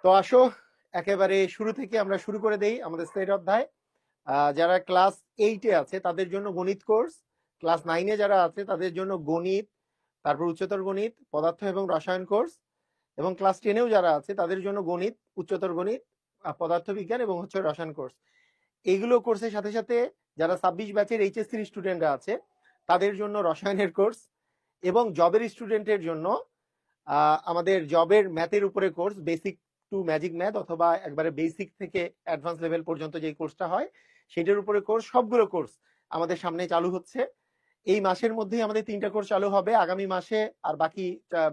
তো আসো একেবারে শুরু থেকে আমরা শুরু করে দেই আমাদের সেট অধ্যায়। যারা ক্লাস 8-এ আছে তাদের জন্য গণিত কোর্স, ক্লাস 9-এ যারা আছে তাদের জন্য গণিত, তারপর উচ্চতর গণিত, পদার্থ এবং রসায়ন কোর্স, এবং ক্লাস 10-এও যারা আছে তাদের জন্য গণিত, উচ্চতর গণিত, পদার্থ বিজ্ঞান এবং হচ্ছে রসায়ন কোর্স। এইগুলো কোর্সের সাথে সাথে যারা 26 ব্যাচের এইচএসসি স্টুডেন্টরা আছে তাদের জন্য রসায়নের কোর্স, এবং জবের স্টুডেন্টের জন্য আমাদের জবের ম্যাথের উপরে course, basic to magic math অথবা একবারে বেসিক থেকে অ্যাডভান্স লেভেল পর্যন্ত যে কোর্সটা হয় সেটার উপরে কোর্স, সবগুলো কোর্স আমাদের সামনে চালু হচ্ছে। এই মাসের মধ্যেই আমাদের 3টা কোর্স চালু হবে, আগামী মাসে আর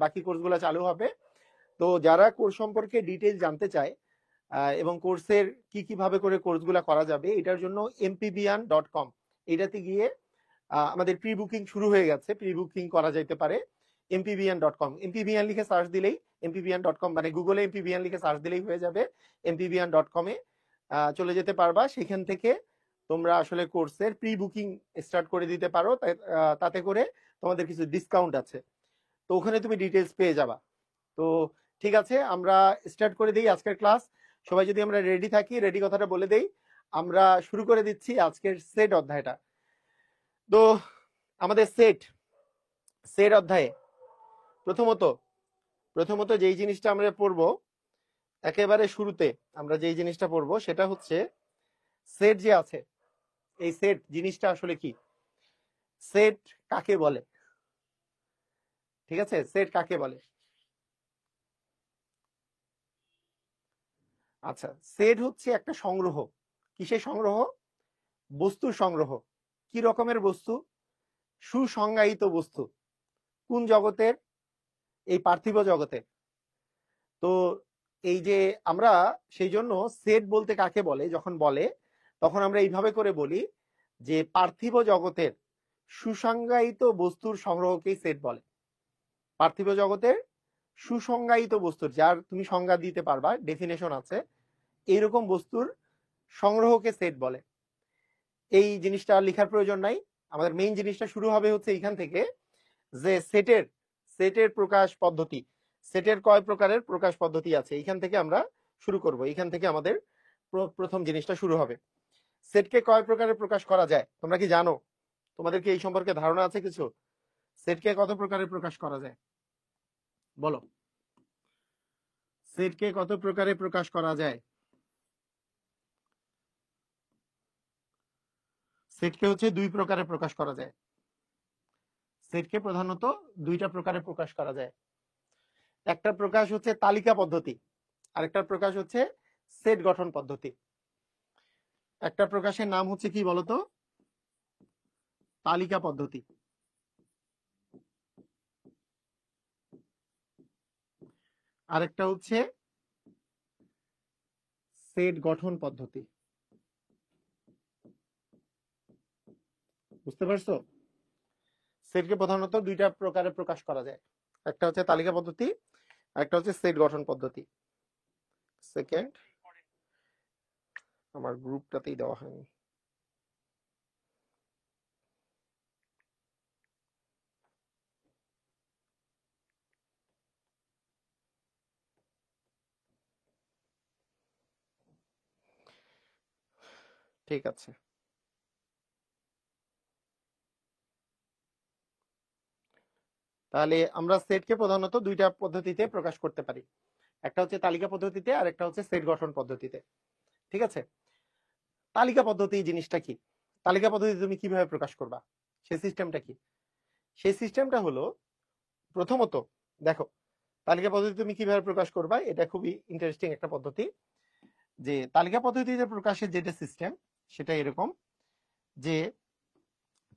বাকি কোর্সগুলো চালু হবে। তো যারা কোর্স সম্পর্কে ডিটেইল জানতে চায় এবং কোর্সের কিভাবে করে কোর্সগুলো করা যাবে এটার জন্য mpbian.com এটাতে গিয়ে আমাদের প্রি বুকিং শুরু হয়ে গেছে, প্রি বুকিং করা যেতে পারে mpbian.com। mpbian লিখে সার্চ দিলেই mpbian.com, মানে গুগলে mpbian লিখে সার্চ দিলেই হয়ে যাবে, mpbian.com এ চলে যেতে পারবা। সেখান থেকে তোমরা আসলে কোর্সের প্রি বুকিং স্টার্ট করে দিতে পারো, তাতে করে তোমাদের কিছু ডিসকাউন্ট আছে, তো ওখানে তুমি ডিটেলস পেয়ে যাবা। তো ঠিক আছে, আমরা স্টার্ট করে দিই আজকের ক্লাস। সবাই যদি আমরা রেডি থাকি, রেডি কথাটা বলে দেই, আমরা শুরু করে দিচ্ছি আজকের সেট অধ্যায়টা। তো আমাদের সেট অধ্যায়ে প্রথমত যেই জিনিসটা আমরা পড়বো, একেবারে শুরুতে আমরা যেই জিনিসটা পড়বো সেটা হচ্ছে সেট যে আছে, এই সেট জিনিসটা আসলে কি, সেট কাকে বলে। ঠিক আছে, সেট কাকে বলে? আচ্ছা, সেট হচ্ছে একটা সংগ্রহ। কিসের সংগ্রহ? বস্তুর সংগ্রহ। কি রকমের বস্তু? সুসংজ্ঞায়িত বস্তু। কোন জগতের? এই পার্থিব জগতে। তো এই যে আমরা সেই জন্য সেট বলতে কাকে বলে যখন বলে, তখন আমরা এইভাবে করে বলি যে পার্থিব জগতের সুসংজ্ঞায়িত বস্তুর সংগ্রহকেই সেট বলে। পার্থিব জগতের সুসংজ্ঞায়িত বস্তুর, যার তুমি সংজ্ঞা দিতে পারবা, ডেফিনেশন আছে, এইরকম বস্তুর সংগ্রহকে সেট বলে। এই জিনিসটা লেখার প্রয়োজন নাই, আমাদের মেইন জিনিসটা শুরু হবে হচ্ছে এইখান থেকে, যে সেটের প্রকাশ পদ্ধতি, সেটের কয় প্রকারের প্রকাশ পদ্ধতি আছে, এইখান থেকে আমরা শুরু করব। এইখান থেকে আমাদের প্রথম জিনিসটা শুরু হবে। সেটকে কয় প্রকারের প্রকাশ করা যায় তোমরা কি জানো? তোমাদের কি এই সম্পর্কে ধারণা আছে কিছু? সেটকে কত প্রকারের প্রকাশ করা যায় বলো? সেটকে কত প্রকারে প্রকাশ করা যায়? সেটকে হচ্ছে 2 প্রকারে প্রকাশ করা যায়। সেটকে প্রধানত 2টা প্রকারে প্রকাশ করা যায়। একটা প্রকাশ হচ্ছে তালিকা পদ্ধতি, আরেকটা প্রকাশ হচ্ছে সেট গঠন পদ্ধতি। একটা প্রকাশের নাম হচ্ছে কি বলতো? তালিকা পদ্ধতি। আরেকটা হচ্ছে সেট গঠন পদ্ধতি। বুঝতে পারছো? সেটকে প্রধানত 2টা প্রকারে প্রকাশ করা যায়, একটা হচ্ছে তালিকা পদ্ধতি, আরেকটা হচ্ছে সেট গঠন পদ্ধতি। সেকেন্ড, আমার গ্রুপটাতেই দেওয়া হয়নি। ঠিক আছে, তাহলে আমরা সেটকে প্রধানত 2টা পদ্ধতিতে প্রকাশ করতে পারি, একটা হচ্ছে তালিকা পদ্ধতিতে আর একটা হচ্ছে সেট গঠন পদ্ধতিতে। ঠিক আছে, তালিকা পদ্ধতি জিনিসটা কি? তালিকা পদ্ধতি তুমি কিভাবে প্রকাশ করবা, সেই সিস্টেমটা কি? সেই সিস্টেমটা হলো, প্রথমত দেখো, তালিকা পদ্ধতি তুমি কিভাবে প্রকাশ করবা, এটা খুবই ইন্টারেস্টিং একটা পদ্ধতি। যে তালিকা পদ্ধতিতে প্রকাশের যেটা সিস্টেম সেটা এরকম, যে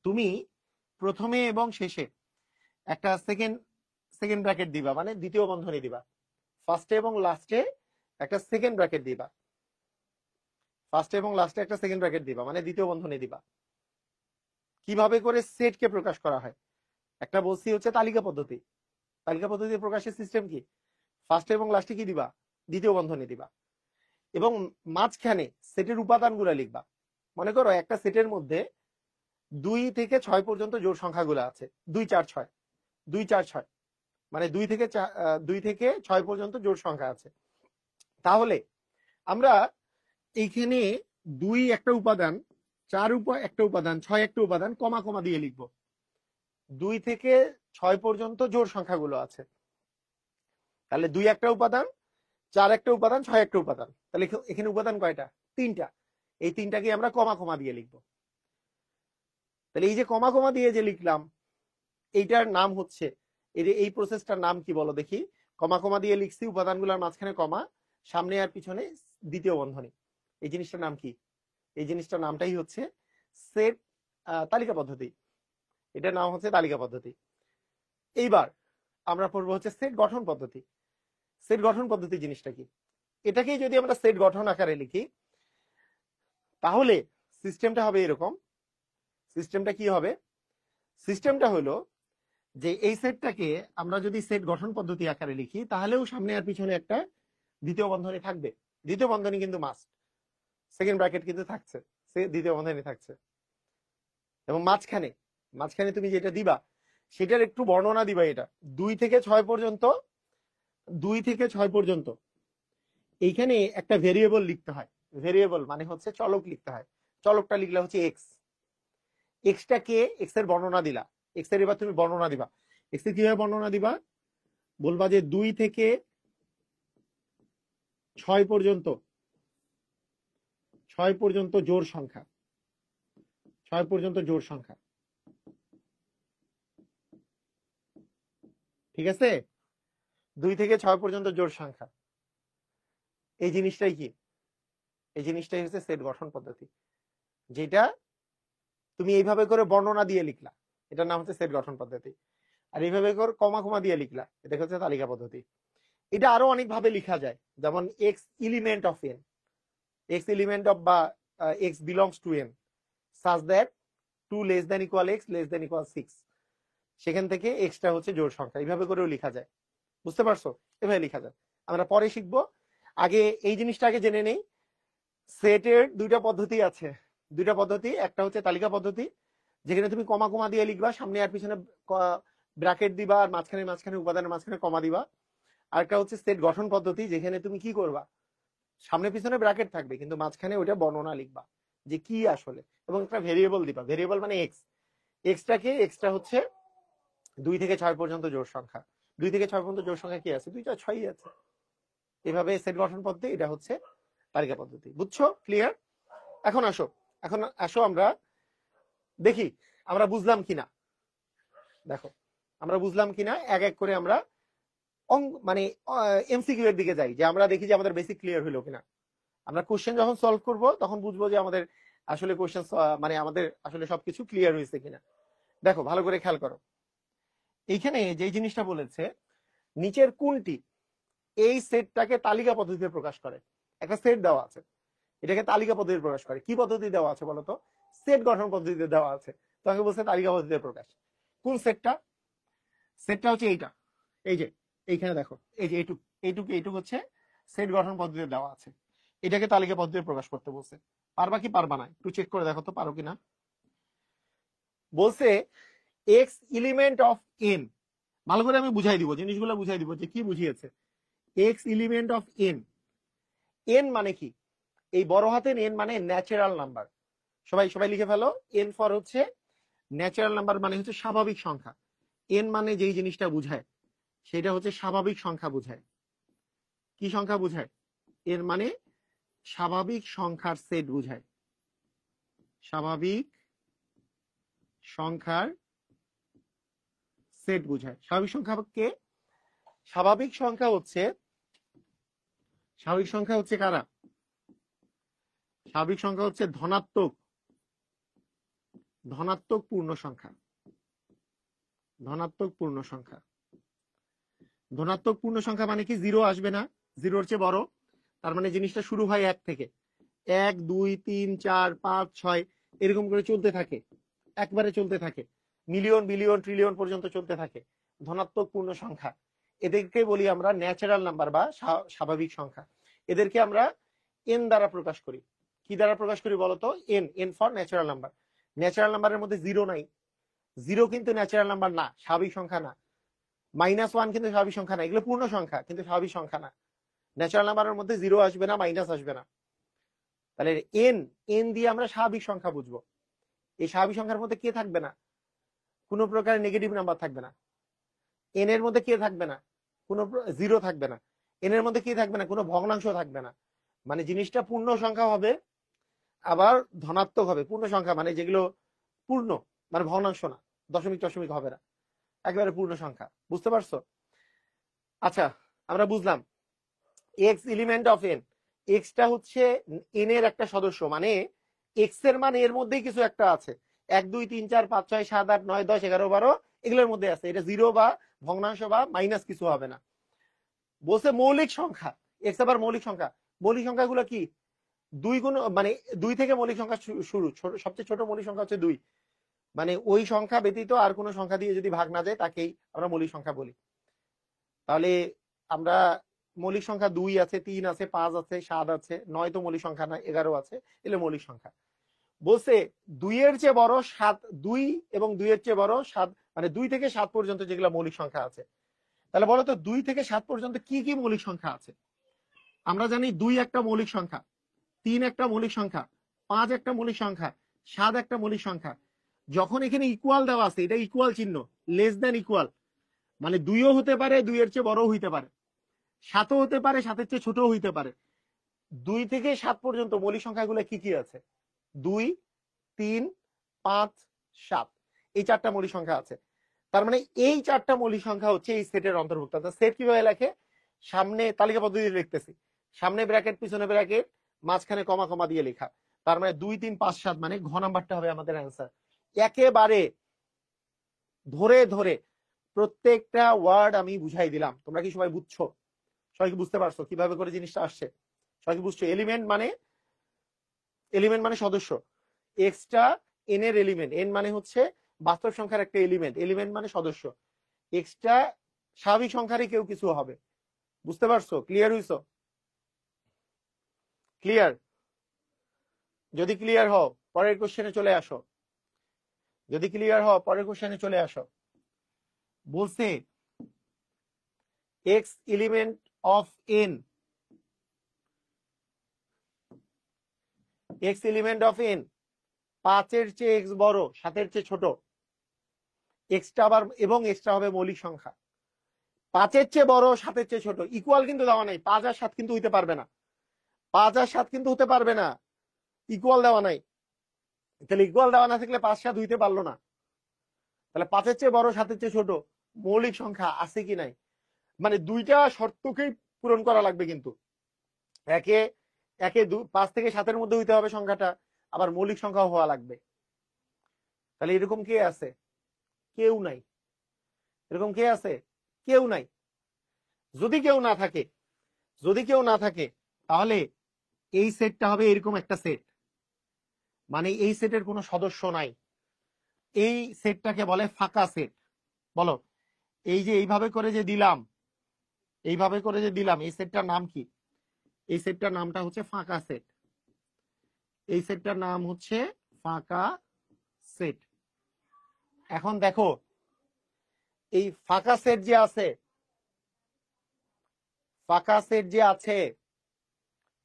তুমি প্রথমে এবং শেষে একটা সেকেন্ড ব্র্যাকেট দিবা, মানে দ্বিতীয় বন্ধনী দিবা। ফার্স্টে এবং লাস্টে একটা সেকেন্ড ব্র্যাকেট দিবা, ফার্স্টে এবং লাস্টে একটা সেকেন্ড ব্র্যাকেট দিবা, মানে দ্বিতীয় বন্ধনী দিবা। কিভাবে করে সেটকে প্রকাশ করা হয়? একটা বলছি হচ্ছে তালিকা পদ্ধতি। তালিকা পদ্ধতি প্রকাশের সিস্টেম কি? ফার্স্টে এবং লাস্টে কি দিবা? দ্বিতীয় বন্ধনী দিবা, এবং মাঝখানে সেটের উপাদানগুলো লিখবা। মনে করো একটা সেটের মধ্যে 2 থেকে 6 পর্যন্ত জোড় সংখ্যাগুলো আছে, 2 4 6, 2 4 6, মানে 2 থেকে 6 পর্যন্ত জোড় সংখ্যা আছে। তাহলে আমরা এইখানে 2 একটা উপাদান, 4 একটা উপাদান, 6 একটা উপাদান কমা কমা দিয়ে লিখবো। 2 থেকে 6 পর্যন্ত জোড় সংখ্যাগুলো আছে। তাহলে 2 একটা উপাদান, 4 একটা উপাদান, 6 একটা উপাদান। তাহলে এখানে উপাদান কয়টা? 3টা। এই 3টাকে আমরা কমা কমা দিয়ে লিখবো। তাহলে এই যে কমা কমা দিয়ে যে লিখলাম, এইটার নাম হচ্ছে, এই প্রসেসটার নাম কি বলো দেখি? কমা কমা দিয়ে লিখছি, উপাদানগুলোর মাঝখানে কমা, সামনে আর পিছনে দ্বিতীয় বন্ধনী। এই জিনিসটার নাম কি? এই জিনিসটার নামটাই হচ্ছে সেট তালিকা পদ্ধতি। এটার নাম হচ্ছে তালিকা পদ্ধতি। এইবার আমরা পড়বো হচ্ছে সেট গঠন পদ্ধতি। সেট গঠন পদ্ধতি জিনিসটা কি? এটাকেই যদি আমরা সেট গঠন আকারে লিখি, তাহলে সিস্টেমটা হবে এরকম। সিস্টেমটা কি হবে? সিস্টেমটা হলো যে এই সেটটাকে আমরা যদি সেট গঠন পদ্ধতি আকারে লিখি, তাহলেও সামনে আর পিছনে একটা দ্বিতীয় বন্ধনী থাকবে। দ্বিতীয় বন্ধনী কিন্তু মাস্ট, সেকেন্ড ব্র্যাকেট কিন্তু থাকছে, দ্বিতীয় বন্ধনী থাকছে। এবং মাঝখানে তুমি যেটা দিবা সেটার একটু বর্ণনা দিবা। এটা 2 থেকে 6 পর্যন্ত, 2 থেকে 6 পর্যন্ত এইখানে একটা ভেরিয়েবল লিখতে হয়। ভেরিয়েবল মানে হচ্ছে চলক লিখতে হয়। চলকটা লিখলে হচ্ছে এক্স। এক্সটা কে? এক্স এর বর্ণনা দিলা। এক্স এর এবার তুমি বর্ণনা দিবা। এক্স এর কিভাবে বর্ণনা দিবা? বলবা যে 2 থেকে 6 পর্যন্ত, 6 পর্যন্ত জোড় সংখ্যা, 6 পর্যন্ত জোড় সংখ্যা। ঠিক আছে? 2 থেকে 6 পর্যন্ত জোড় সংখ্যা। এই জিনিসটাই কি? এই জিনিসটাই হচ্ছে সেট গঠন পদ্ধতি, যেটা তুমি এইভাবে করে বর্ণনা দিয়ে লিখলা, এটার নাম হচ্ছে সেট গঠন পদ্ধতি। আর এইভাবে করে কমা কমা দিয়ে লিখলা, এটা হচ্ছে তালিকা পদ্ধতি। এটা আরো অনেক ভাবে লিখা যায়, যেমন x element of n, x element of বা x belongs to n such that 2 less than equal x less than equal 6। সেখান থেকে এক্সটা হচ্ছে জোড় সংখ্যা। এইভাবে করেও লিখা যায়। বুঝতে পারছো? এভাবে লিখা যায়। আমরা পরে শিখবো। আগে এই জিনিসটা আগে জেনে নেই। সেটের 2টা পদ্ধতি আছে। 2টা পদ্ধতি, একটা হচ্ছে তালিকা পদ্ধতি, যেখানে তুমি কমা কমা দিয়ে লিখবা, সামনে আর পিছনে ব্র্যাকেট দিবা, আর মাঝখানে উপাদানের মাঝখানে কমা দিবা। আরেকটা হচ্ছে সেট গঠন পদ্ধতি, যেখানে তুমি কি করবা, সামনে পিছনে ব্র্যাকেট থাকবে কিন্তু মাঝখানে ওইটা বর্ণনা লিখবা যে কি আসলে, এবং একটা ভেরিয়েবল দিবা। ভেরিয়েবল মানে এক্স। এক্সটা হচ্ছে 2 থেকে 6 পর্যন্ত জোড় সংখ্যা। 2 থেকে 6 পর্যন্ত জোড় সংখ্যা কি আছে? 2 4 6ই আছে। এভাবে সেট গঠন পদ্ধতি, এটা হচ্ছে তালিকা পদ্ধতি। বুঝছো? ক্লিয়ার? এখন আসো আমরা দেখি আমরা বুঝলাম কিনা। দেখো আমরা বুঝলাম কিনা, এক এক করে আমরা মানে এমসিকিউ এর দিকে যাই, যে আমরা দেখি যে আমাদের বেসিক ক্লিয়ার হলো কিনা। আমরা কোশ্চেন যখন সলভ করব তখন বুঝবো যে আমাদের আসলে কোশ্চেন মানে আমাদের আসলে সবকিছু ক্লিয়ার হয়েছে কিনা। দেখো ভালো করে খেয়াল করো। এইখানে যে জিনিসটা বলেছে, নিচের কোনটি এই সেটটাকে তালিকা পদ্ধতিতে প্রকাশ করে? একটা সেট দেওয়া আছে, এটাকে তালিকা পদ্ধতিতে প্রকাশ করে। কি পদ্ধতি দেওয়া আছে বলতো? সেট গঠন পদ্ধতিতে দেওয়া আছে। তোমাকে বলছে তালিকা পদ্ধতিতে প্রকাশ। কোন সেটটা? সেটটা হচ্ছে এইটা। এই যে এইখানে দেখো, এই যে এইটুকু হচ্ছে সেট গঠন পদ্ধতিতে দেওয়া আছে। এটাকে তালিকা পদ্ধতিতে প্রকাশ করতে বলছে। পারবা কি পারবা না একটু চেক করে দেখো তো, পারো কিনা। বলছে এক্স এলিমেন্ট অফ এন। ভালো করে আমি বুঝাই দিব, জিনিসগুলো বুঝাই দিব যে কি বুঝিয়েছে। X element of N. N মানে কি? এই বড় হাতের এন মানে ন্যাচারাল নাম্বার। সবাই লিখে ফেলো। এন ফর হচ্ছে ন্যাচারাল নাম্বার, মানে হচ্ছে স্বাভাবিক সংখ্যা। এন মানে যেই জিনিসটা বুঝায় সেটা হচ্ছে স্বাভাবিক সংখ্যা বুঝায়। কি সংখ্যা বুঝায়? এর মানে স্বাভাবিক সংখ্যার সেট বুঝায়। স্বাভাবিক সংখ্যার সেট বুঝায়। স্বাভাবিক সংখ্যা কে? স্বাভাবিক সংখ্যা হচ্ছে কারা? স্বাভাবিক সংখ্যা হচ্ছে ধনাত্মক পূর্ণ সংখ্যা। ধনাত্মক পূর্ণ সংখ্যা। ধনাত্মক পূর্ণ সংখ্যা মানে কি? জিরো আসবে না, জিরোর চেয়ে বড়। তার মানে জিনিসটা শুরু হয় 1 থেকে। 1 2 3 4 5 6 এরকম করে চলতে থাকে, একবারে চলতে থাকে, মিলিয়ন বিলিয়ন ট্রিলিয়ন পর্যন্ত চলতে থাকে। ধনাত্মক পূর্ণ সংখ্যা, এদেরকে বলি আমরা ন্যাচারাল নাম্বার বা স্বাভাবিক সংখ্যা। এদেরকে আমরা এন দ্বারা প্রকাশ করি। কি দ্বারা প্রকাশ করি বলতো? N for natural number. Natural নাম্বারের মধ্যে জিরো নাই। জিরো কিন্তু ন্যাচারাল নাম্বার না, স্বাভাবিক সংখ্যা না। -1 কিন্তু স্বাভাবিক সংখ্যা না। এগুলো পূর্ণ সংখ্যা কিন্তু স্বাভাবিক সংখ্যা না। ন্যাচারাল নাম্বারের মধ্যে জিরো আসবে না, মাইনাস আসবে না। তাহলে এন, এন দিয়ে আমরা স্বাভাবিক সংখ্যা বুঝবো। এই স্বাভাবিক সংখ্যার মধ্যে কে থাকবে না? কোনো প্রকার নেগেটিভ নাম্বার থাকবে না। এন এর মধ্যে কে থাকবে না? কোনো জিরো থাকবে না। এন এর মধ্যে কি থাকবে না? কোনো ভগ্নাংশ থাকবে না। মানে জিনিসটা পূর্ণ সংখ্যা হবে, আবার ধনাত্মক হবে। পূর্ণ সংখ্যা মানে যেগুলো পূর্ণ, মানে ভগ্নাংশ না, দশমিক টশমিক হবে না, একেবারে পূর্ণ সংখ্যা। বুঝতে পারছো? আচ্ছা, আমরা বুঝলাম x element of N. Extra হচ্ছে এন এর একটা সদস্য, মানে এক্স এর মানে এর মধ্যেই কিছু একটা আছে। 1 2 3 4 5 6 7 8 9 10 11 12 এগুলোর মধ্যে আছে। এটা জিরো বা ভগ্নাংশ বা মাইনাস কিছু হবে না। বলছে মৌলিক সংখ্যা, এক্স আবার মৌলিক সংখ্যা। মৌলিক সংখ্যাগুলো কি? দুই গুণ, মানে দুই থেকে মৌলিক সংখ্যা শুরু। সবচেয়ে ছোট মৌলিক সংখ্যা হচ্ছে 2। মানে ওই সংখ্যা ব্যতীত আর কোনো সংখ্যা দিয়ে যদি ভাগ না যায় তাকেই আমরা মৌলিক সংখ্যা বলি। তাহলে আমরা মৌলিক সংখ্যা 2 আছে, 3 আছে, 5 আছে, 7 আছে, 9 তো মৌলিক সংখ্যা না, 11 আছে, এগুলো মৌলিক সংখ্যা। বলছে 2 এর চেয়ে বড় 7, 2 এবং 2 এর চেয়ে বড় 7, মানে 2 থেকে 7 পর্যন্ত যেগুলো মৌলিক সংখ্যা আছে। তাহলে বলো তো 2 থেকে 7 পর্যন্ত কি কি মৌলিক সংখ্যা আছে? আমরা জানি 2 একটা মৌলিক সংখ্যা, 3 একটা মৌলিক সংখ্যা, 5 একটা মৌলিক সংখ্যা, 7 একটা মৌলিক সংখ্যা। যখন এখানে ইকুয়াল দেওয়া আছে, এটা ইকুয়াল চিহ্ন, লেস দেন ইকুয়াল, মানে 2ও হতে পারে, 2 এর চেয়ে বড়ও হইতে পারে, 7ও হতে পারে, 7 এর চেয়ে ছোটও হইতে পারে। 2 থেকে 7 পর্যন্ত মৌলিক সংখ্যাগুলো কি কি আছে? 2, 3, 5, 7, এই 4টা মৌলিক সংখ্যা আছে। তার মানে এই 4টা মৌলিক সংখ্যা হচ্ছে এই সেটের অন্তর্ভুক্ত। সেট কিভাবে লেখে? সামনে তালিকা পদ্ধতি লিখতেছি, সামনে ব্র্যাকেট, পিছনে ব্র্যাকেট, মাঝখানে কমা কমা দিয়ে লেখা। তার মানে 2 3 5 7, মানে ঘ নাম্বারটা হবে আমাদের অ্যান্সার। একেবারে ধরে ধরে প্রত্যেকটা ওয়ার্ড আমি বুঝাই দিলাম। তোমরা কি সবাই বুঝছো? সবাই কি বুঝতে পারছো কিভাবে করে জিনিসটা আসছে? সবাই কি বুঝছো? এলিমেন্ট মানে সদস্য। এক্সটা এন এর এলিমেন্ট, এন মানে হচ্ছে বাস্তব সংখ্যার একটা এলিমেন্ট, এলিমেন্ট মানে সদস্য। এক্সটা স্বাভাবিক সংখ্যারই কেউ কিছু হবে। বুঝতে পারছো? ক্লিয়ার হইছো? ক্লিয়ার? যদি ক্লিয়ার হও পরের কোশ্চেনে চলে আসো। যদি ক্লিয়ার হও পরের কোশ্চেনে চলে আসো। বলছে x element of n, x element of N 5 এর চেয়ে এক্স বড়, 7 এর চেয়ে ছোট। এক্সটা আবার, এবং এক্সটা হবে মৌলিক সংখ্যা। 5 এর চেয়ে বড়, 7 এর চেয়ে ছোট। ইকুয়াল কিন্তু দেওয়া নাই, 5 আর 7 কিন্তু হইতে পারবে না, 5 আর 7 কিন্তু হতে পারবে না, ইকুয়াল দেওয়া নাই। তাহলে ইকুয়াল দেওয়া না থাকলে 5 7 হইতে পারলো না। তাহলে 5 এর চেয়ে বড়, 7 এর চেয়ে ছোট মৌলিক সংখ্যা আছে কি নাই? মানে দুইটা শর্তকেই পূরণ করা লাগবে কিন্তু। একে 5 থেকে 7 এর মধ্যে হইতে হবে সংখ্যাটা, আবার মৌলিক সংখ্যাও হওয়া লাগবে। তাহলে এরকম কে আছে? কেউ নাই। এরকম কে আছে? কেউ নাই। যদি কেউ না থাকে, তাহলে এই সেটটা হবে এরকম একটা সেট, মানে এই সেটের কোনো সদস্য নাই। এই সেটটাকে বলে ফাঁকা সেট। বলো, এই যে এইভাবে করে যে দিলাম, এই সেটটার নাম কি? এই সেটটার নামটা হচ্ছে ফাঁকা সেট। এই সেটটার নাম হচ্ছে ফাঁকা সেট। এখন দেখো, এই ফাঁকা সেট যে আছে,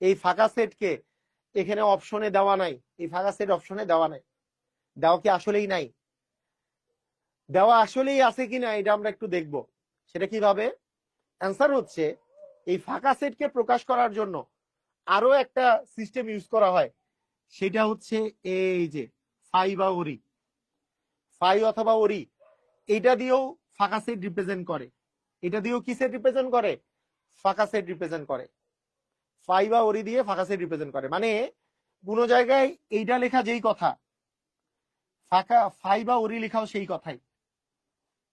এই ফাঁকা সেটকে এখানে অপশনে দেওয়া নাই। এই ফাঁকা সেট অপশনে দেওয়া নাই। দেওয়া কি আসলেই নাই? দেওয়া আসলেই আছে কিনা এটা আমরা একটু দেখব। সেটা কিভাবে? অ্যান্সার হচ্ছে, এই ফাঁকা সেটকে প্রকাশ করার জন্য আরো একটা সিস্টেম ইউজ করা হয়। সেটা হচ্ছে এই যে ফাই বা ওরি, ফাই অথবা ওরি, এটা দিয়েও ফাঁকা সেট রিপ্রেজেন্ট করে। এটা দিয়েও কি সেট রিপ্রেজেন্ট করে? ফাঁকা সেট রিপ্রেজেন্ট করে। ফাই বা ওরি দিয়ে ফাঁকা সেট রিপ্রেজেন্ট করে। মানে কোন জায়গায় এইটা লেখা যেই কথা, ফাঁকা ফাই বা ওরি লেখাও সেই কথাই।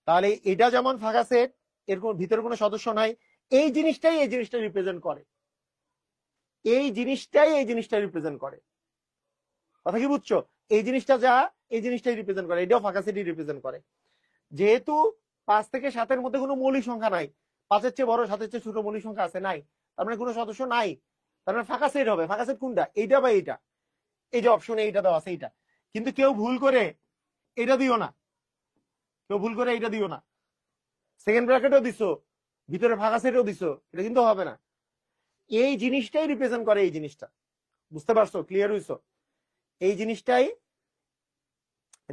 তাহলে এটা যেমন ফাঁকা সেট, এর ভিতরে কোনো সদস্য নাই, এই জিনিসটাই রিপ্রেজেন্ট করে। এই জিনিসটাই রিপ্রেজেন্ট করে। কথা কি বুঝছো? এই জিনিসটা যা, এই জিনিসটাই রিপ্রেজেন্ট করে, এটাও ফাঁকা সেটই রিপ্রেজেন্ট করে। যেহেতু 5 থেকে 7 এর মধ্যে কোনো মৌলিক সংখ্যা নাই, 5 এর চেয়ে বড় 7 এর চেয়ে ছোট মৌলিক সংখ্যা আছে নাই, তার মানে কোনো সদস্য নাই, তার মানে ফাঁকা সেট হবে। ফাঁকা সেট কোনটা? এইটা বা এইটা? এই যে অপশনে এইটা দেওয়া আছে, এইটা। কিন্তু কেউ ভুল করে এটা দিও না, সেকেন্ড ব্র্যাকেটও দিছো, ভিতরে ফাঁকা সেটও দিছো, এটা কিন্তু হবে না। এই জিনিসটাই রিপ্রেজেন্ট করে, এই জিনিসটা বুঝতে পারছো? ক্লিয়ার হইছো? এই জিনিসটাই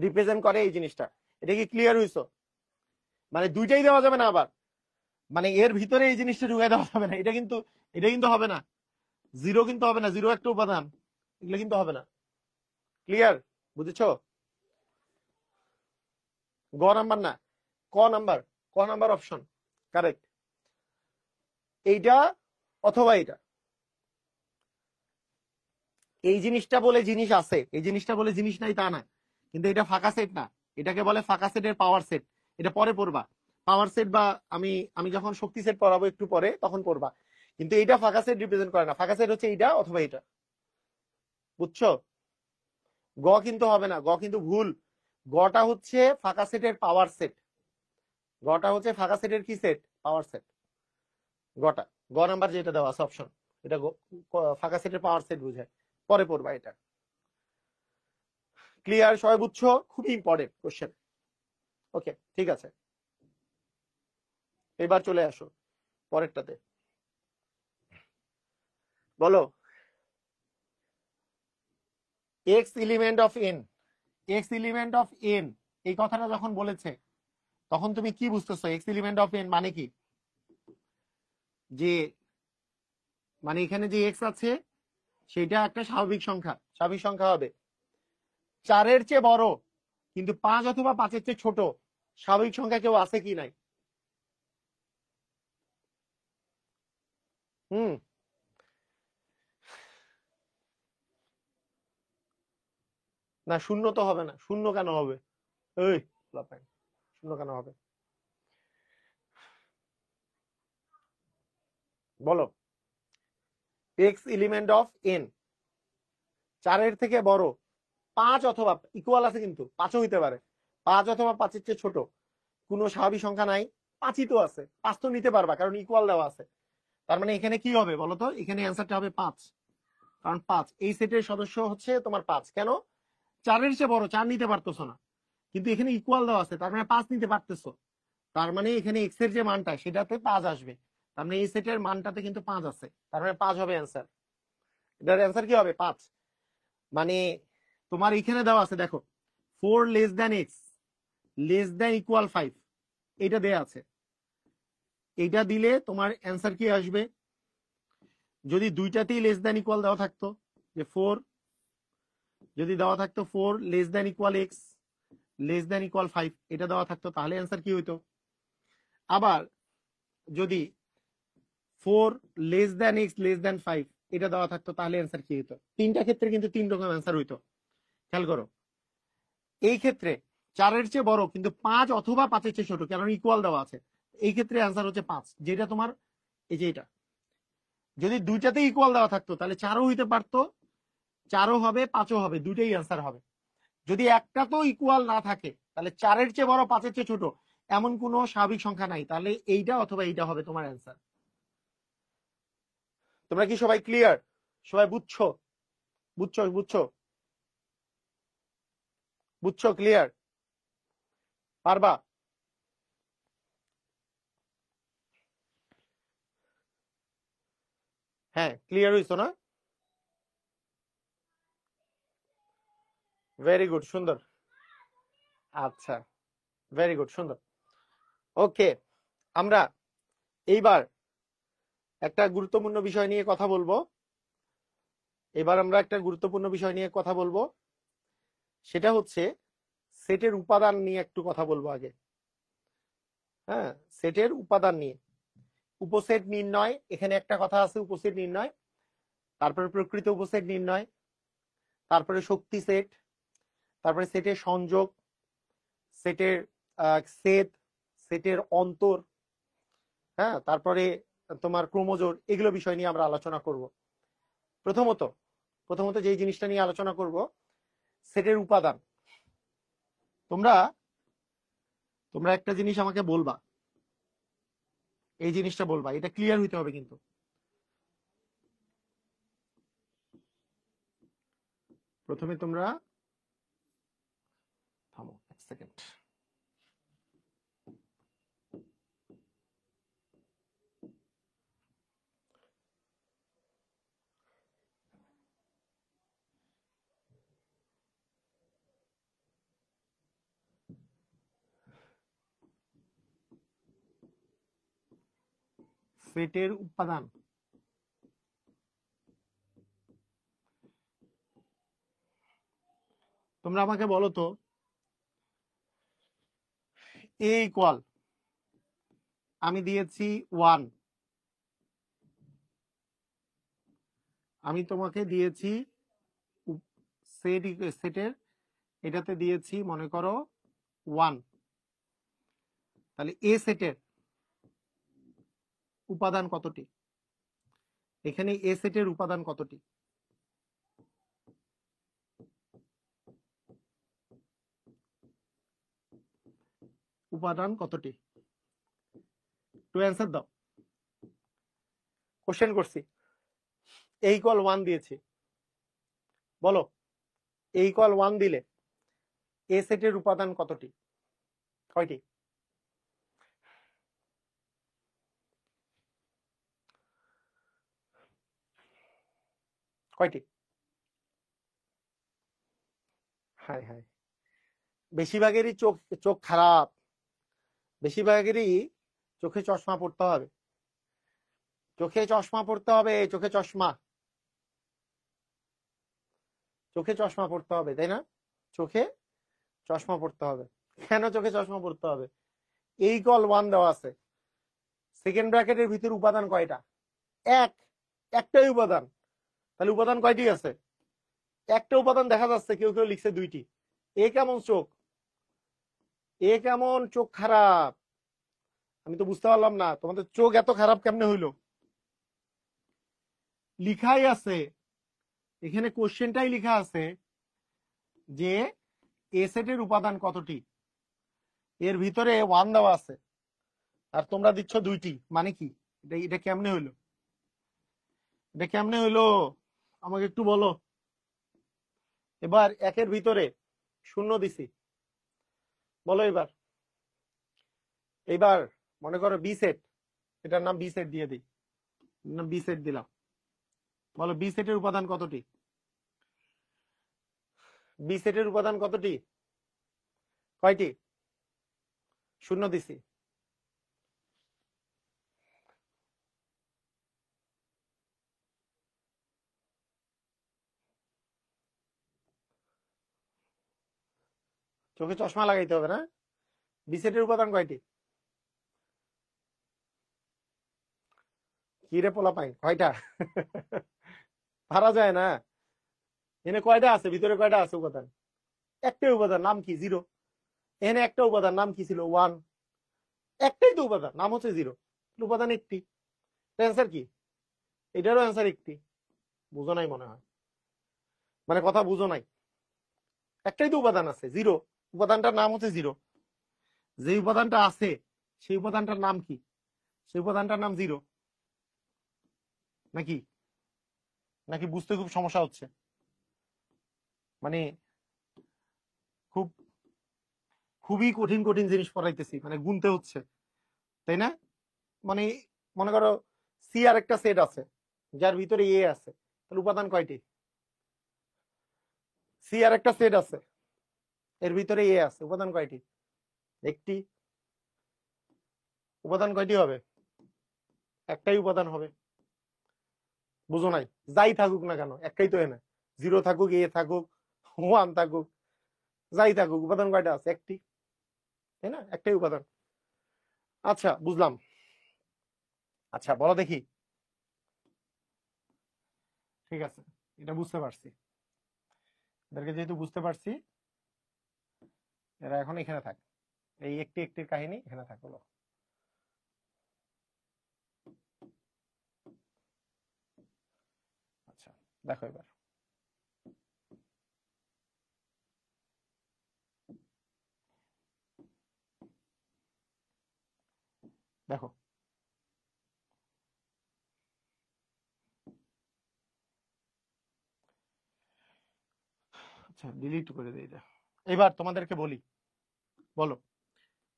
রিপ্রেজেন্ট করে এই জিনিসটা। এটা কি ক্লিয়ার হইছো? মানে দুইটাই দেওয়া যাবে না আবার, মানে এর ভিতরে এই জিনিসটা ঢুকাই দেওয়া যাবে না, এটা কিন্তু হবে না। জিরো কিন্তু হবে না, জিরো একটা উপাদান, এগুলো কিন্তু হবে না। ক্লিয়ার? বুঝেছো? গ নাম্বার না, ক নাম্বার, ক নাম্বার অপশন কারেক্ট। এইটা অথবা এটা, এই জিনিসটা বলে জিনিস আছে, এই জিনিসটা বলে জিনিস নাই তা না, কিন্তু এটা ফাঁকা সেট না, এটাকে বলে ফাঁকা সেটের পাওয়ার সেট। এটা পরে পড়বা, পাওয়ার সেট বা আমি আমি যখন শক্তি সেট পড়াবো একটু পরে তখন পড়বা। কিন্তু এইটা ফাঁকা সেট রিপ্রেজেন্ট করে না, ফাঁকা সেট হচ্ছে এইটা অথবা এটা। বুঝছো? গ কিন্তু হবে না, গ কিন্তু ভুল। গটা হচ্ছে ফাঁকা সেটের পাওয়ার সেট, গটা হচ্ছে ফাঁকা সেটের কি সেট? Power set. গটা, গ নাম্বার যেটা দেওয়া আছে অপশন, এটা ফাঁকা সেটের পাওয়ার সেট বুঝায়, পরে পড়বা এটা। ক্লিয়ার? সবাই বুঝছো? খুবই ইম্পর্টেন্ট কোশ্চেন। ওকে, ঠিক আছে, এবার চলে আসো পরেরটাতে। বলো, x element of n, x element of N, এই কথাটা যখন বলেছে তখন তুমি কি বুঝতেছো? এক্স এলিমেন্ট অফ এন মানে কি? যে মানে এখানে যে এক্স আছে সেটা একটা স্বাভাবিক সংখ্যা, স্বাভাবিক সংখ্যা হবে, চারের চেয়ে বড় কিন্তু 5 অথবা 5-এর চেয়ে ছোট স্বাভাবিক সংখ্যা কেউ আছে কি নাই? হুম, না শূন্য তো হবে না, শূন্য কেন হবে? এই শূন্য কেন হবে? বলো, এক্স এলিমেন্ট অফ এন, চারের থেকে বড়, 5 অথবা ইকুয়াল আছে কিন্তু 5ও হইতে পারে, 5 অথবা 5-এর চেয়ে ছোট কোনো স্বাভাবিক সংখ্যা নাই, 5ই তো আছে, 5 তো নিতে পারবা কারণ ইকুয়াল দেওয়া আছে। তার মানে এখানে কি হবে বলতো? এখানে অ্যান্সারটা হবে 5, কারণ 5 এই সেটের সদস্য হচ্ছে তোমার 5। কেন? 4-এর চেয়ে বড়, 4 নিতে পারতেছো না, কিন্তু এখানে ইকুয়াল দেওয়া আছে, তার মানে 5 নিতে পারতেছো। তার মানে এখানে এক্স এর যে মানটা সেটাতে 5 আসবে, তার মানে এই সেটের মানটাতে কিন্তু 5 আছে, তার মানে 5 হবে অ্যান্সার। এটার অ্যান্সার কি হবে? 5। মানে তোমার এখানে দেওয়া আছে দেখো, 4 less than x less than equal 5, এটা দেয়া আছে। এইটা দিলে তোমার অ্যান্সার কি আসবে? যদি দুইটাতেই লেস দ্যান ইকুয়াল দেওয়া থাকতো, যে 4 যদি দেওয়া থাকতো 4 less than equal x less than equal 5, এটা দেওয়া থাকতো, তাহলে অ্যান্সার কি হইতো? আবার যদি 4 less than x less than 5 এটা দেওয়া থাকতো, তাহলে অ্যান্সার কি হতো? তিনটা ক্ষেত্রে কিন্তু তিন রকম অ্যান্সার হইতো, খেয়াল করো। এই ক্ষেত্রে 4-এর চেয়ে বড় কিন্তু 5 অথবা 5-এর চেয়ে ছোট, কারণ ইকুয়াল দেওয়া আছে, এই ক্ষেত্রে অ্যান্সার হচ্ছে 5, যেটা তোমার এই যে এটা। যদি দুইটাতে ইকুয়াল দেওয়া থাকতো তাহলে 4ও হইতে পারতো, 4ও হবে 5ও হবে, দুইটাই অ্যান্সার হবে। যদি একটা তো ইকুয়াল না থাকে তাহলে 4-এর চেয়ে বড় 5-এর চেয়ে ছোট এমন কোনো স্বাভাবিক সংখ্যা নাই, তাহলে এইটা অথবা এইটা হবে তোমার অ্যান্সার। তোমরা কি সবাই ক্লিয়ার? সবাই বুঝছো? বুঝছো? বুঝছো? বুঝছো? ক্লিয়ার? পারবা? হ্যাঁ, ক্লিয়ার হইছো না? ভেরি গুড, সুন্দর। আচ্ছা, ভেরি গুড, সুন্দর। ওকে, আমরা এইবার একটা গুরুত্বপূর্ণ বিষয় নিয়ে কথা বলবো। এবার আমরা একটা গুরুত্বপূর্ণ বিষয় নিয়ে কথা বলবো, সেটা হচ্ছে সেটের উপাদান নিয়ে একটু কথা বলবো আগে। হ্যাঁ, সেটের উপাদান নিয়ে, উপসেট নির্ণয়, এখানে একটা কথা আছে উপসেট নির্ণয়, তারপরে প্রকৃত উপসেট নির্ণয়, তারপরে শক্তি সেট, তারপরে সেটের সংযোগ, সেটের সেট, সেটের অন্তর, হ্যাঁ, তারপরে তোমার ক্রোমোজোর, এগুলো বিষয় নিয়ে আমরা আলোচনা করব। প্রথমত প্রথমত যে জিনিসটা নিয়ে আলোচনা করব, সেটের উপাদান। তোমরা তোমরা একটা জিনিস আমাকে বলবা, এই জিনিসটা বলবা, এটা ক্লিয়ার হইতে হবে কিন্তু। প্রথমে তোমরা থামো এক সেকেন্ড। সেটের উপাদান। তোমরা আমাকে বলো তো এ ইকুয়াল আমি দিয়েছি 1, আমি তোমাকে দিয়েছি সেটের এটাতে দিয়েছি মনে করো 1, তাহলে এ সেটের উপাদান কতটি? এখানে এ সেটের উপাদান কতটি? উপাদান কতটি? একটু অ্যান্সার দাও। কোশ্চেন করছি, এ ইকুয়াল 1 দিয়েছি, বলো এ ইকুয়াল 1 দিলে এ সেটের উপাদান কতটি? কয়টি? কয়টি? হাই হাই, বেশিরভাগেরই চোখ চোখ খারাপ, বেশিরভাগেরই চোখে চশমা পড়তে হবে, চোখে চশমা পড়তে হবে, চোখে চশমা, চোখে চশমা পড়তে হবে, তাই না? চোখে চশমা পড়তে হবে। কেন চোখে চশমা পড়তে হবে? এই কল 1 দেওয়া আছে, সেকেন্ড ব্র্যাকেটের ভিতরে উপাদান কয়টা? একটাই উপাদান, তাহলে উপাদান কয়টি আছে? একটা উপাদান দেখা যাচ্ছে, কেউ কেউ লিখছে 2টি। এ কেমন চোখ, এ কেমন চোখ খারাপ, আমি তো বুঝতে পারলাম না তোমাদের চোখ এত খারাপ কেমনে হইলো? লিখাই আছে এখানে, কোশ্চেনটাই লিখা আছে যে এ সেটের উপাদান কতটি, এর ভিতরে 1 দেওয়া আছে আর তোমরা দিচ্ছ 2টি, মানে কি? এটা কেমনে হইলো? এটা কেমনে হইলো আমাকে একটু বলো। এবার একের ভিতরে 0 দিছি, বলো এবার। এবার মনে করো বি সেট, এটার নাম বি সেট দিয়ে দিই, বি সেট দিলাম, বলো বি সেটের উপাদান কতটি? বি সেটের উপাদান কতটি? কয়টি? 0 দিছি। চোখে চশমা লাগাইতে হবে না? বি সেটের উপাদান কয়টি? কি রে পোলা পাই, কয়টা? পারা যায় না। এনে কয়টা আছে, ভিতরে কয়টা আছে উপাদান? একটাই উপাদান, নাম কি? 0। এখানে একটা উপাদান, নাম কি ছিল? 1। একটাই তো উপাদান, নাম হচ্ছে 0, উপাদান একটি। অ্যান্সার কি? এটারও অ্যান্সার একটি। বুঝো নাই মনে হয়, মানে কথা বুঝো নাই। একটাই তো উপাদান আছে, 0, উপাদানটার নাম হচ্ছে 0। যে উপাদানটা আছে সেই উপাদানটার নাম কি? সেই উপাদানটার নাম 0। নাকি নাকি বুঝতে খুব সমস্যা হচ্ছে? মানে খুব খুবই কঠিন কঠিন জিনিস পড়াইতেছি, মানে গুনতে হচ্ছে, তাই না? মানে মনে করো সি আর একটা সেট আছে যার ভিতরে এ আছে, তাহলে উপাদান কয়টি? সি আর একটা সেট আছে, এর ভিতরে এ আছে, উপাদান কয়টি? একটি। উপাদান কয়টি হবে? একটাই উপাদান হবে। বুঝো নাই? যাই থাকুক না কেন, একটাই তো এনে, 0 থাকুক, এ থাকুক, 1 থাকুক, যাই থাকুক, উপাদান কয়টা আছে? একটি, তাই না? একটাই উপাদান। আচ্ছা বুঝলাম। আচ্ছা বলো দেখি। ঠিক আছে, এটা বুঝতে পারছি, এদেরকে যেহেতু বুঝতে পারছি, এরা এখন এখানে থাক, এই একটি একটির কাহিনী এখানে থাক। বলো আচ্ছা, দেখো এবার দেখো, আচ্ছা ডিলিট করে দিই এটা। এবার তোমাদেরকে বলি, বলো